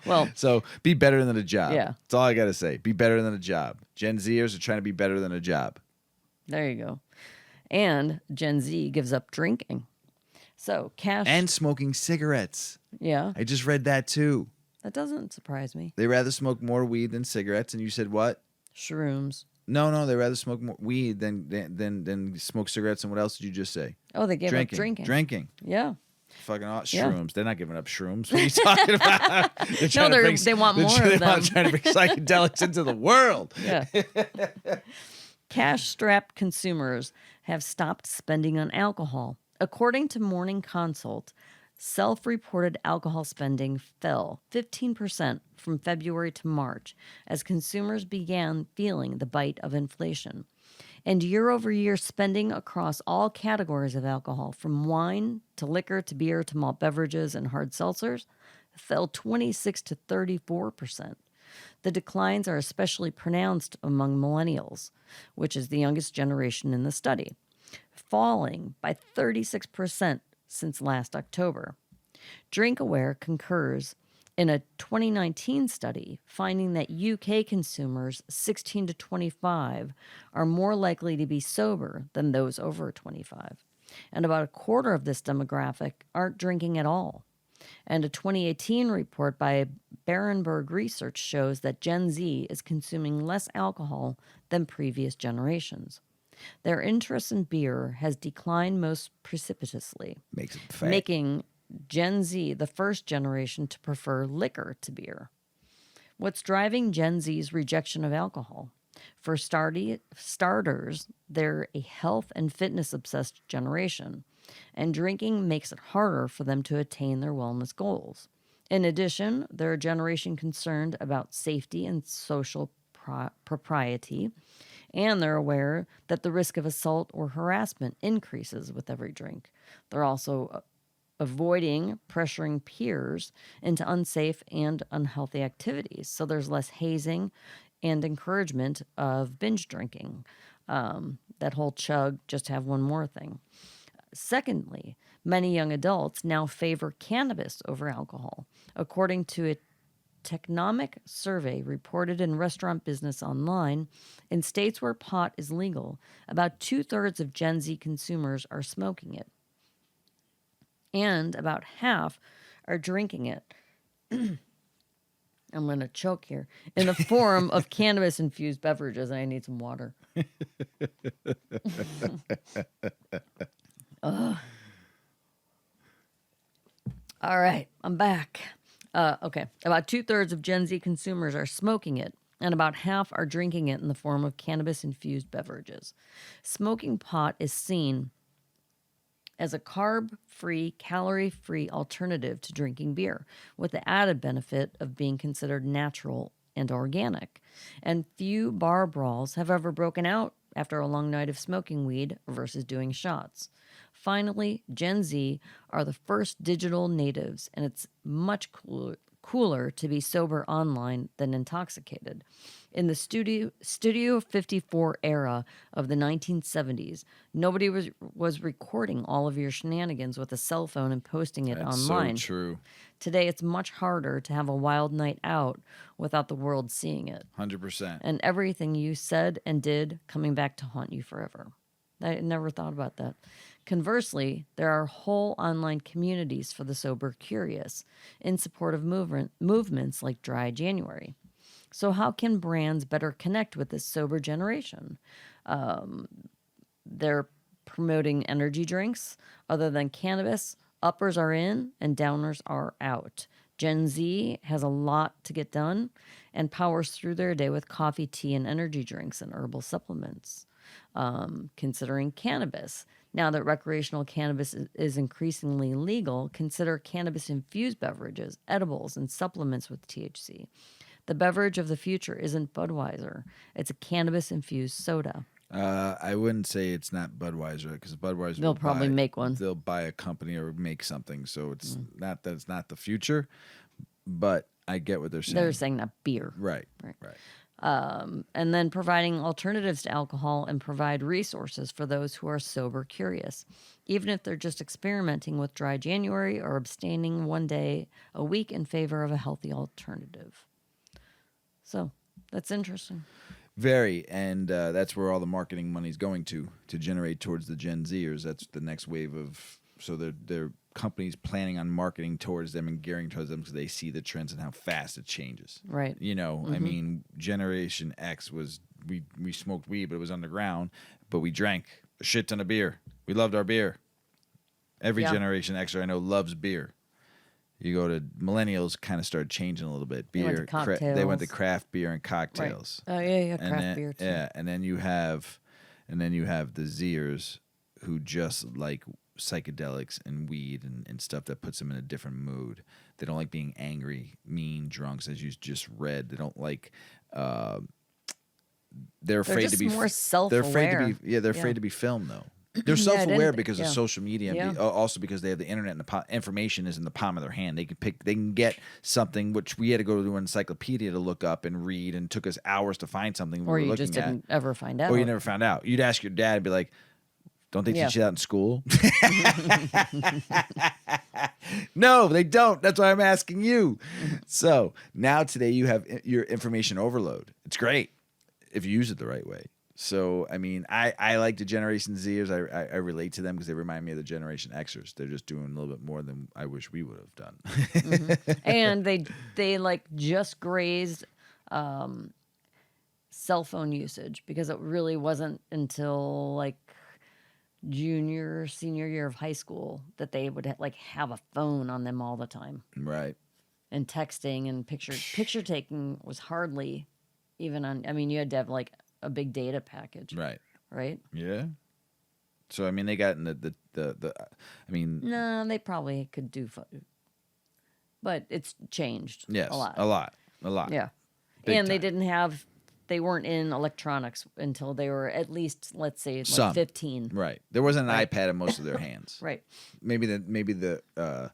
Well. So be better than a job. Yeah. That's all I got to say. Be better than a job. Gen Zers are trying to be better than a job. There you go. And Gen Z gives up drinking. So cash. And smoking cigarettes. Yeah. I just read that too. That doesn't surprise me. They rather smoke more weed than cigarettes. And you said what? Shrooms. No, they rather smoke more weed than smoke cigarettes. And what else did you just say? Oh, they gave up drinking. Drinking. Yeah. Fucking shrooms. They're not giving up shrooms. What are you talking about? They want more of them. They're trying to bring psychedelics into the world. Yeah. Cash-strapped consumers have stopped spending on alcohol. According to Morning Consult, self-reported alcohol spending fell 15% from February to March as consumers began feeling the bite of inflation. And year-over-year spending across all categories of alcohol, from wine to liquor to beer to malt beverages and hard seltzers, fell 26 to 34%. The declines are especially pronounced among millennials, which is the youngest generation in the study, falling by 36% since last October. DrinkAware concurs in a 2019 study finding that UK consumers 16 to 25 are more likely to be sober than those over 25. And about a quarter of this demographic aren't drinking at all. And a 2018 report by Berenberg Research shows that Gen Z is consuming less alcohol than previous generations. Their interest in beer has declined most precipitously, making Gen Z the first generation to prefer liquor to beer. What's driving Gen Z's rejection of alcohol? For starters, they're a health and fitness obsessed generation, and drinking makes it harder for them to attain their wellness goals. In addition, they're a generation concerned about safety and social propriety, and they're aware that the risk of assault or harassment increases with every drink. They're also avoiding pressuring peers into unsafe and unhealthy activities. So there's less hazing and encouragement of binge drinking. That whole chug, just have one more thing. Secondly, many young adults now favor cannabis over alcohol. According to a Technomic survey reported in Restaurant Business Online, in states where pot is legal, about 2/3 of Gen Z consumers are smoking it, and about half are drinking it. I'm going to choke here. In the form of cannabis-infused beverages. I need some water. All right, I'm back. Okay, about 2/3 of Gen Z consumers are smoking it, and about half are drinking it in the form of cannabis-infused beverages. Smoking pot is seen as a carb-free, calorie-free alternative to drinking beer, with the added benefit of being considered natural and organic. And few bar brawls have ever broken out after a long night of smoking weed versus doing shots. Finally, Gen Z are the first digital natives, and it's much cooler to be sober online than intoxicated. In the Studio 54 era of the 1970s, nobody was recording all of your shenanigans with a cell phone and posting it online. That's so true. Today, it's much harder to have a wild night out without the world seeing it. 100%. And everything you said and did coming back to haunt you forever. I never thought about that. Conversely, there are whole online communities for the sober curious in support of movements like Dry January. So how can brands better connect with this sober generation? They're promoting energy drinks. Other than cannabis, uppers are in and downers are out. Gen Z has a lot to get done and powers through their day with coffee, tea, and energy drinks and herbal supplements. Considering cannabis. Now that recreational cannabis is increasingly legal, consider cannabis-infused beverages, edibles, and supplements with THC. The beverage of the future isn't Budweiser. It's a cannabis-infused soda. I wouldn't say it's not Budweiser, because Budweiser They'll probably make one. They'll buy a company or make something. So it's not that it's not the future, but I get what they're saying. They're saying not beer. Right. And then providing alternatives to alcohol and provide resources for those who are sober curious, even if they're just experimenting with Dry January or abstaining one day a week in favor of a healthy alternative. So that's interesting. Very, and that's where all the marketing money's going to generate towards the Gen Zers. That's the next wave of, so they're companies planning on marketing towards them and gearing towards them because they see the trends and how fast it changes. Right. You know, I mean, Generation X was, we smoked weed, but it was underground, but we drank a shit ton of beer. We loved our beer. Every Generation Xer I know loves beer. You go to millennials, kind of started changing a little bit. Beer, they went to craft beer and cocktails. Right. Oh yeah, craft beer too. Yeah, and then you have the Zers who just like psychedelics and weed and stuff that puts them in a different mood. They don't like being angry, mean drunks, as you just read. They don't like. They're afraid just to be more self-aware. They're afraid to be. They're afraid to be filmed though. They're self-aware because of social media, and also because they have the internet and the information is in the palm of their hand. They can get something which we had to go to an encyclopedia to look up and read, and took us hours to find something. Or you just didn't ever find out. Or you never found out. You'd ask your dad and be like, "Don't they teach you that in school?" No, they don't. That's why I'm asking you. So now today you have your information overload. It's great if you use it the right way. So, I mean, I like the Generation Zers. I relate to them because they remind me of the Generation Xers. They're just doing a little bit more than I wish we would have done. And they like just grazed cell phone usage, because it really wasn't until like senior year of high school that they would like have a phone on them all the time. Right. and texting and picture taking was hardly even on. I mean, you had to have like a big data package, right? Yeah. So I mean, they got in the I mean, no, they probably could do, but it's changed. Yes, a lot. Yeah, Big and they time. didn't have. They weren't in electronics until they were at least, let's say, like Some. 15. Right. There wasn't an Right. iPad in most of their hands. Right. Maybe the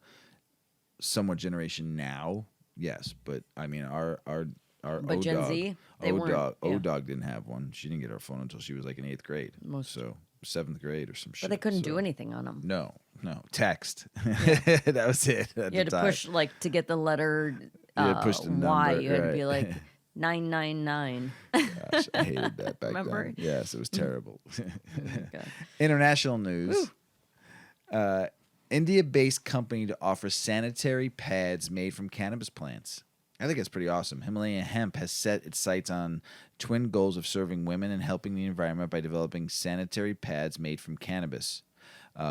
somewhat generation now, yes, but I mean our But Gen O-Dog, Z, they O-Dog, weren't. Yeah. O-Dog didn't have one. She didn't get her phone until she was like in 8th grade. So 7th grade or some shit. But they couldn't so. do anything on them. No. Text. That was it. You had to push to get the letter push the Y. number, You had to right. be like 999. Gosh, I hated that back Remember? then. Yes, it was terrible. God. International news. India-based company to offer sanitary pads made from cannabis plants. I think it's pretty awesome. Himalayan Hemp has set its sights on twin goals of serving women and helping the environment by developing sanitary pads made from cannabis.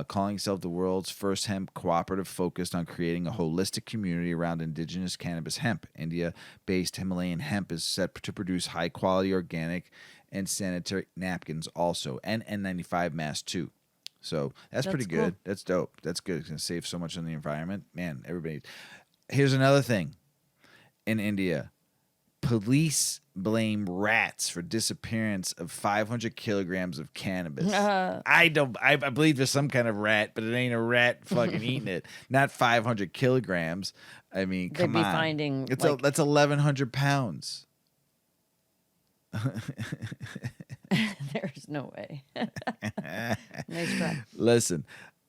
Calling itself the world's first hemp cooperative focused on creating a holistic community around indigenous cannabis hemp. India-based Himalayan Hemp is set to produce high-quality organic and sanitary napkins also, and N95 masks too. So that's pretty good. Cool. That's dope. That's good. It's going to save so much on the environment. Man, everybody. Here's another thing. In India, police blame rats for disappearance of 500 kilograms of cannabis. I believe there's some kind of rat, but it ain't a rat fucking eating it. Not 500 kilograms. I mean, come on. Finding that's 1,100 pounds. There's no way. Nice try. Listen,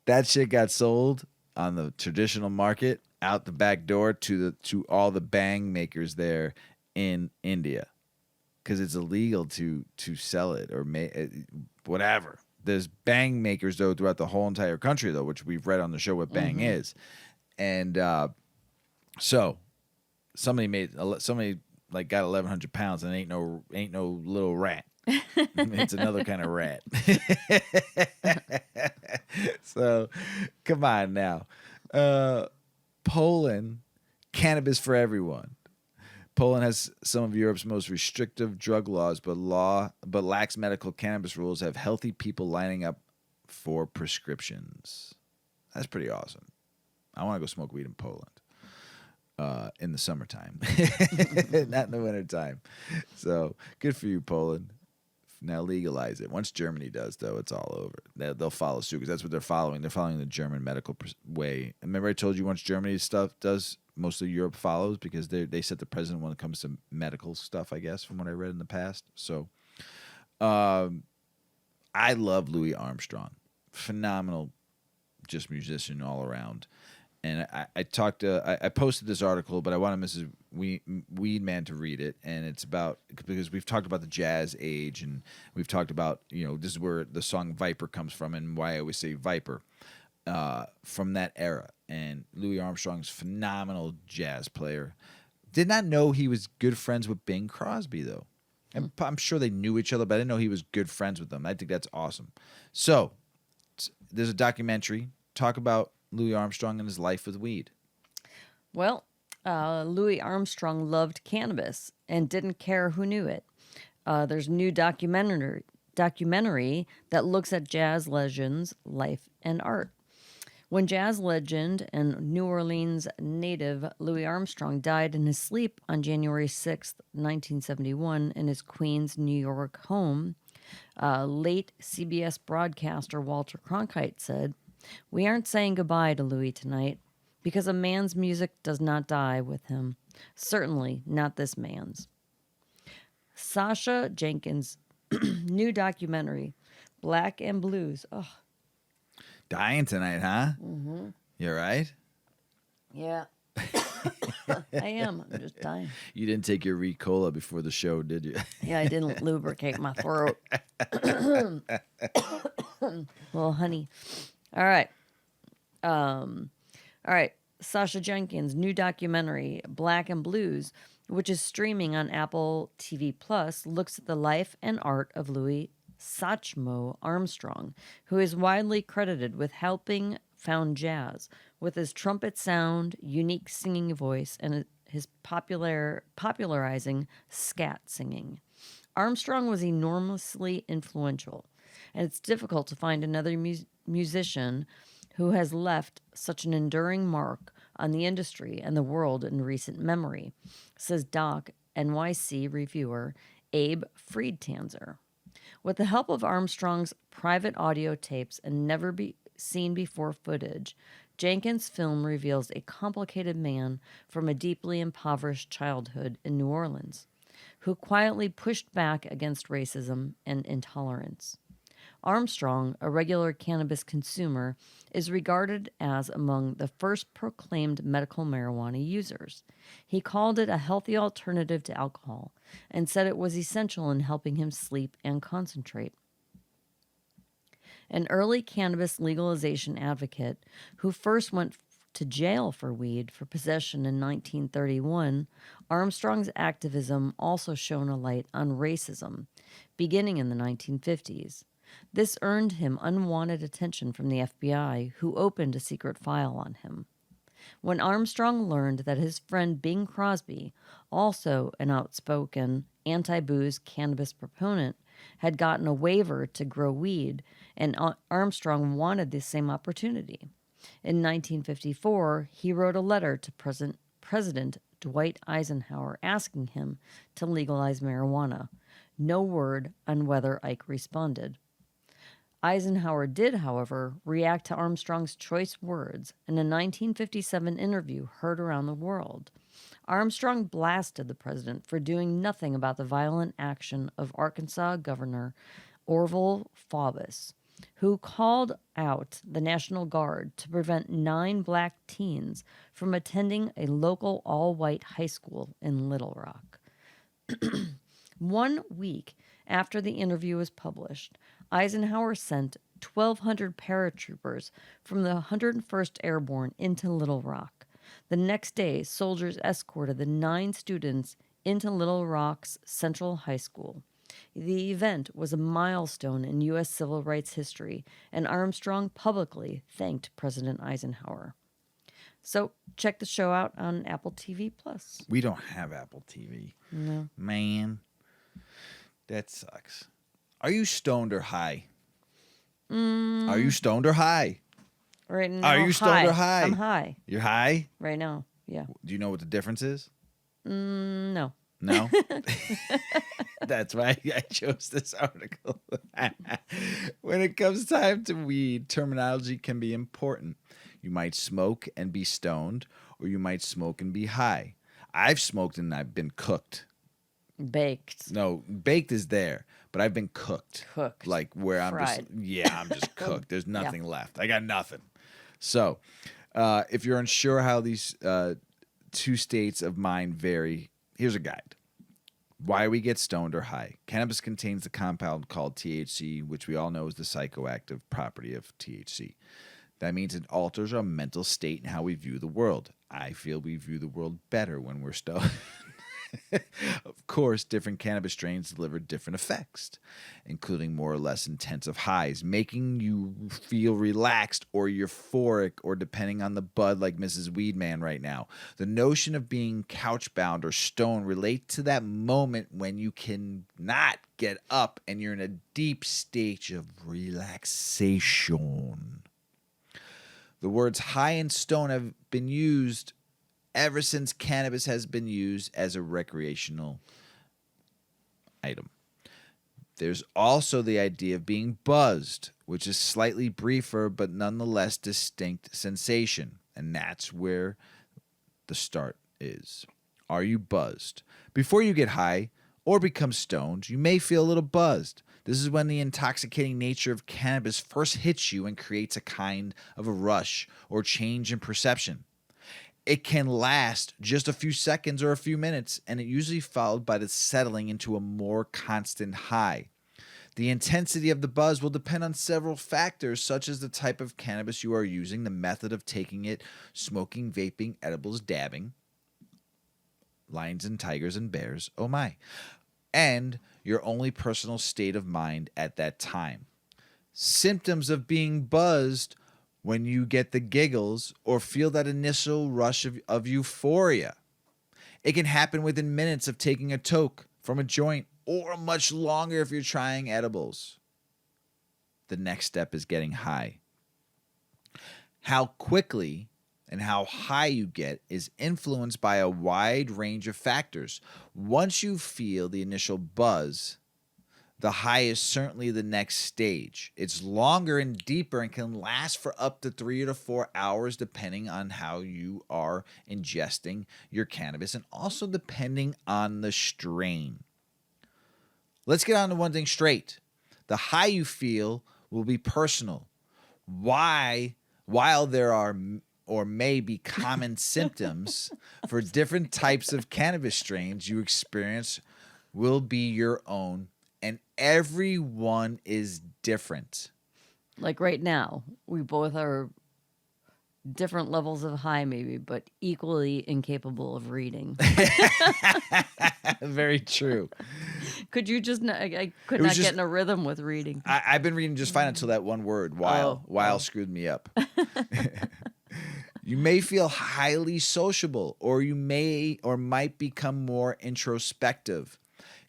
that shit got sold on the traditional market out the back door to all the bang makers there in India, because it's illegal to sell it or whatever. There's bang makers though throughout the whole entire country though, which we've read on the show what bang is, and so somebody like got 1,100 pounds and ain't no little rat. It's another kind of rat. So, come on now. Poland, cannabis for everyone. Poland has some of Europe's most restrictive drug laws, but lacks medical cannabis rules. Have healthy people lining up for prescriptions. That's pretty awesome. I want to go smoke weed in Poland. In the summertime, not in the wintertime. So good for you, Poland. Now legalize it. Once Germany does, though, it's all over. They'll follow suit because that's what they're following. They're following the German medical way. Remember I told you once Germany's stuff does, most of Europe follows because they set the precedent when it comes to medical stuff, I guess, from what I read in the past. So I love Louis Armstrong. Phenomenal just musician all around. And I posted this article, but I wanted Mrs. Weedman to read it. And it's about, because we've talked about the jazz age, and we've talked about, this is where the song Viper comes from and why I always say Viper, from that era. And Louis Armstrong's phenomenal jazz player. Did not know he was good friends with Bing Crosby, though. And I'm sure they knew each other, but I didn't know he was good friends with them. I think that's awesome. So there's a documentary. Talk about Louis Armstrong and his life with weed. Well, Louis Armstrong loved cannabis and didn't care who knew it. There's a new documentary that looks at jazz legends' life and art. When jazz legend and New Orleans native Louis Armstrong died in his sleep on January 6th, 1971, in his Queens, New York home, late CBS broadcaster Walter Cronkite said, "We aren't saying goodbye to Louis tonight because a man's music does not die with him. Certainly not this man's." Sasha Jenkins' new documentary, Black and Blues. Oh, dying tonight, huh? Mm-hmm. You all right? Yeah. I am. I'm just dying. You didn't take your Ricola before the show, did you? Yeah, I didn't lubricate my throat. Well, honey. All right. Sasha Jenkins' new documentary, Black and Blues, which is streaming on Apple TV Plus, looks at the life and art of Louis Satchmo Armstrong, who is widely credited with helping found jazz with his trumpet sound, unique singing voice, and his popularizing scat singing. Armstrong was enormously influential, and it's difficult to find another musician who has left such an enduring mark on the industry and the world in recent memory, says Doc NYC reviewer Abe Friedtanzer. With the help of Armstrong's private audio tapes and never be seen before footage, Jenkins' film reveals a complicated man from a deeply impoverished childhood in New Orleans, who quietly pushed back against racism and intolerance. Armstrong, a regular cannabis consumer, is regarded as among the first proclaimed medical marijuana users. He called it a healthy alternative to alcohol and said it was essential in helping him sleep and concentrate. An early cannabis legalization advocate who first went to jail for weed for possession in 1931, Armstrong's activism also shone a light on racism, beginning in the 1950s. This earned him unwanted attention from the FBI, who opened a secret file on him. When Armstrong learned that his friend Bing Crosby, also an outspoken anti-booze cannabis proponent, had gotten a waiver to grow weed, and Armstrong wanted the same opportunity. In 1954, he wrote a letter to President Dwight Eisenhower asking him to legalize marijuana. No word on whether Ike responded. Eisenhower did, however, react to Armstrong's choice words in a 1957 interview heard around the world. Armstrong blasted the president for doing nothing about the violent action of Arkansas Governor Orville Faubus, who called out the National Guard to prevent 9 black teens from attending a local all-white high school in Little Rock. 1 week after the interview was published, Eisenhower sent 1,200 paratroopers from the 101st Airborne into Little Rock. The next day, soldiers escorted the 9 students into Little Rock's Central High School. The event was a milestone in U.S. civil rights history, and Armstrong publicly thanked President Eisenhower. So check the show out on Apple TV+. We don't have Apple TV. No. Man, that sucks. Are you stoned or high? Are you stoned or high? Right now, Are you stoned or high? I'm high. You're high? Right now, yeah. Do you know what the difference is? No. No? That's why I chose this article. When it comes time to weed, terminology can be important. You might smoke and be stoned, or you might smoke and be high. I've smoked and I've been cooked. Baked. No, baked is there, but I've been cooked. Cooked. Like where I'm Fried. I'm just cooked. There's nothing left. I got nothing. So, if you're unsure how these 2 states of mind vary, here's a guide. Why we get stoned or high. Cannabis contains the compound called THC, which we all know is the psychoactive property of THC. That means it alters our mental state and how we view the world. I feel we view the world better when we're stoned. Of course, different cannabis strains deliver different effects, including more or less intensive highs, making you feel relaxed or euphoric, or depending on the bud, like Mrs. Weedman right now. The notion of being couch-bound or stoned relates to that moment when you cannot get up and you're in a deep state of relaxation. The words high and stone have been used ever since cannabis has been used as a recreational item. There's also the idea of being buzzed, which is slightly briefer but nonetheless distinct sensation. And that's where the start is. Are you buzzed? Before you get high or become stoned, you may feel a little buzzed. This is when the intoxicating nature of cannabis first hits you and creates a kind of a rush or change in perception. It can last just a few seconds or a few minutes, and it usually followed by the settling into a more constant high. The intensity of the buzz will depend on several factors, such as the type of cannabis you are using, the method of taking it, smoking, vaping, edibles, dabbing, lions and tigers and bears, oh my, and your only personal state of mind at that time. Symptoms of being buzzed when you get the giggles or feel that initial rush of euphoria. It can happen within minutes of taking a toke from a joint, or much longer if you're trying edibles. The next step is getting high. How quickly and how high you get is influenced by a wide range of factors. Once you feel the initial buzz, the high is certainly the next stage. It's longer and deeper and can last for up to 3 to 4 hours depending on how you are ingesting your cannabis and also depending on the strain. Let's get on to one thing straight. The high you feel will be personal. While there are or may be common symptoms for different types of cannabis strains you experience will be your own, and everyone is different. Like right now, we both are different levels of high maybe, but equally incapable of reading. Very true. Could you just I could not get in a rhythm with reading. I've been reading just fine until that one word, while screwed me up. You may feel highly sociable, or you may or might become more introspective.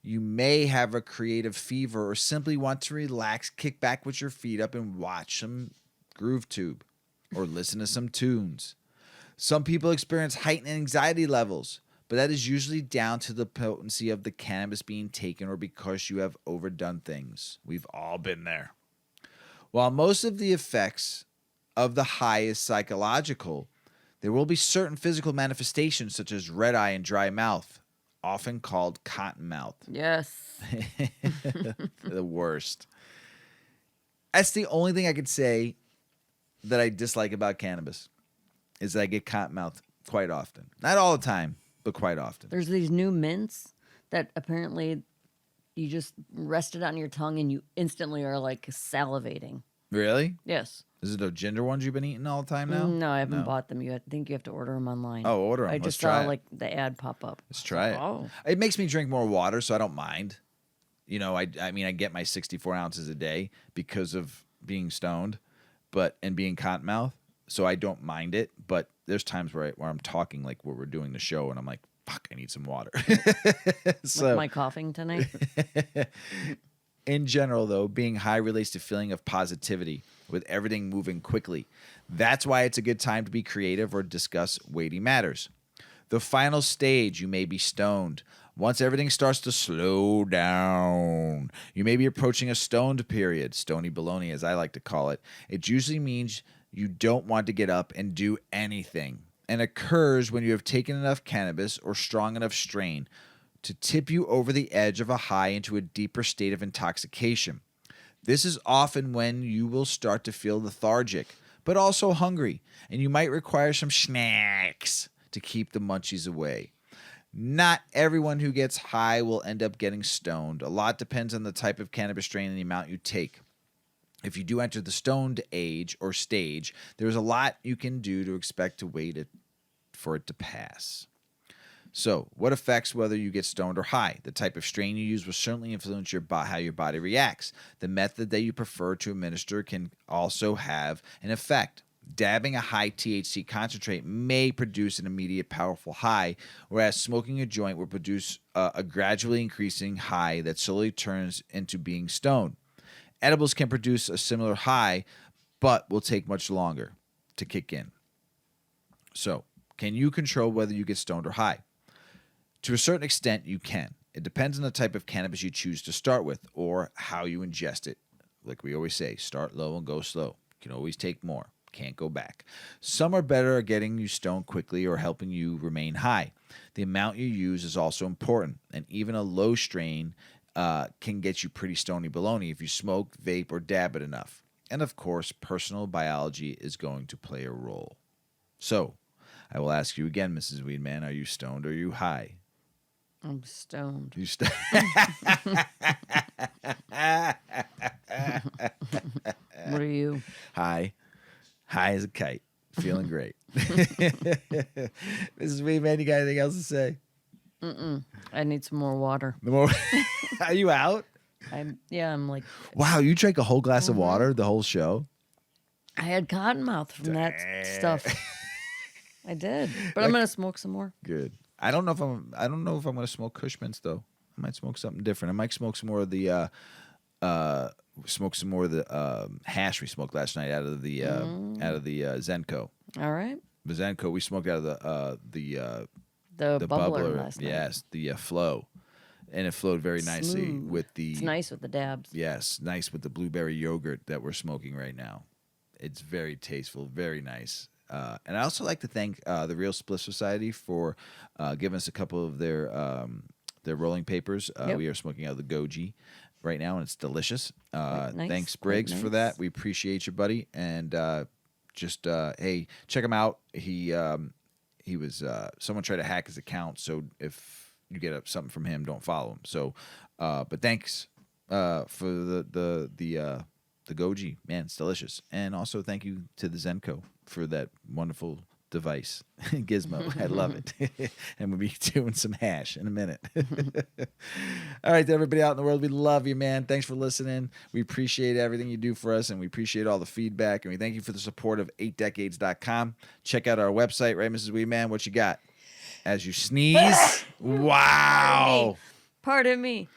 You may have a creative fever or simply want to relax, kick back with your feet up and watch some Groove Tube or listen to some tunes. Some people experience heightened anxiety levels, but that is usually down to the potency of the cannabis being taken or because you have overdone things. We've all been there. While most of the effects of the high is psychological, there will be certain physical manifestations such as red eye and dry mouth, often called cotton mouth. Yes. The worst. That's the only thing I could say that I dislike about cannabis is that I get cotton mouth quite often. Not all the time, but quite often. There's these new mints that apparently you just rest it on your tongue and you instantly are like salivating. Really? Yes. Is it the ginger ones you've been eating all the time now? No, I haven't bought them yet. I think you have to order them online. Oh, order them. I just Let's saw try it. like the ad pop up. Let's try it. Oh. It makes me drink more water, so I don't mind. You know, I mean, I get my 64 ounces a day because of being stoned, and being cotton mouth, so I don't mind it. But there's times where I'm talking like where we're doing the show, and I'm like, fuck, I need some water. So, Like my coughing tonight. in general, though, being high relates to feeling of positivity with everything moving quickly. That's why it's a good time to be creative or discuss weighty matters. The final stage, you may be stoned. Once everything starts to slow down, you may be approaching a stoned period, stony baloney as I like to call it. It usually means you don't want to get up and do anything, and occurs when you have taken enough cannabis or strong enough strain to tip you over the edge of a high into a deeper state of intoxication. This is often when you will start to feel lethargic, but also hungry, and you might require some snacks to keep the munchies away. Not everyone who gets high will end up getting stoned. A lot depends on the type of cannabis strain and the amount you take. If you do enter the stoned age or stage, there's a lot you can do to expect to wait for it to pass. So, what affects whether you get stoned or high? The type of strain you use will certainly influence how your body reacts. The method that you prefer to administer can also have an effect. Dabbing a high THC concentrate may produce an immediate powerful high, whereas smoking a joint will produce a gradually increasing high that slowly turns into being stoned. Edibles can produce a similar high, but will take much longer to kick in. So, can you control whether you get stoned or high? To a certain extent, you can. It depends on the type of cannabis you choose to start with or how you ingest it. Like we always say, start low and go slow. You can always take more. Can't go back. Some are better at getting you stoned quickly or helping you remain high. The amount you use is also important, and even a low strain can get you pretty stony baloney if you smoke, vape, or dab it enough. And of course, personal biology is going to play a role. So, I will ask you again, Mrs. Weedman, are you stoned or are you high? I'm stoned. You stoned? What are you? High as a kite. Feeling great. Mrs. Weedman, you got anything else to say? I need some more water. Are you out? I'm like. Wow, you drank a whole glass of water the whole show? I had cottonmouth from that stuff. I did, but I'm gonna smoke some more. Good. I don't know if I'm gonna smoke Kush Mints though. I might smoke something different. I might smoke some more of the hash we smoked last night out of the Zenko. All right. The Zenko we smoked out of the bubbler last night. Yes, the flow, and it flowed very nicely Smooth. with the. It's nice with the dabs. Yes, nice with the blueberry yogurt that we're smoking right now. It's very tasteful, very nice. And I also like to thank the Real Spliff Society for giving us a couple of their rolling papers. Yep. We are smoking out of the Goji right now, and it's delicious. Nice, Thanks, Briggs, nice. for that. We appreciate you, buddy. And hey, check him out. He was someone tried to hack his account, so if you get something from him, don't follow him. So, but thanks for the Goji, man, it's delicious. And also thank you to the Zenko for that wonderful device, gizmo. I love it. And we'll be doing some hash in a minute. All right, to everybody out in the world, we love you, man. Thanks for listening. We appreciate everything you do for us, and we appreciate all the feedback, and we thank you for the support of 8decades.com. Check out our website, right, Mrs. Weedman? What you got? As you sneeze. Wow. Pardon me.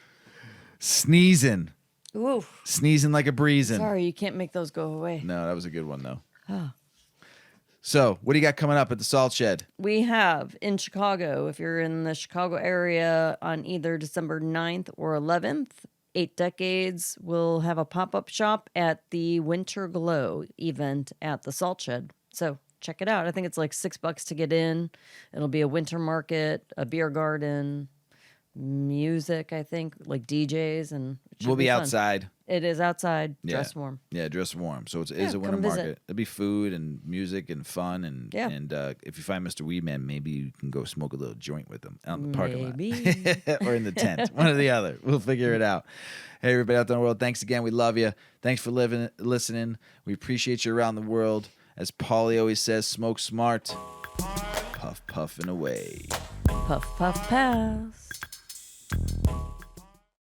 Sneezing. Ooh. Sneezing like a breezing. Sorry, you can't make those go away. No, that was a good one, though. Oh. So, what do you got coming up at the Salt Shed? We have in Chicago, if you're in the Chicago area on either December 9th or 11th, 8 Decades will have a pop-up shop at the Winter Glow event at the Salt Shed. So check it out. I think it's like $6 to get in. It'll be a winter market, a beer garden, music, I think, like DJs, and We'll be outside. It is outside. Yeah. Dress warm. Yeah, dress warm. So it is a winter come visit. market. There'll be food and music and fun. And if you find Mr. Weedman, maybe you can go smoke a little joint with him out in the parking lot. Or in the tent. One or the other. We'll figure it out. Hey, everybody out there in the world, thanks again. We love you. Thanks for listening. We appreciate you around the world. As Paulie always says, smoke smart. Puff, puffing away. Puff, puff, pass.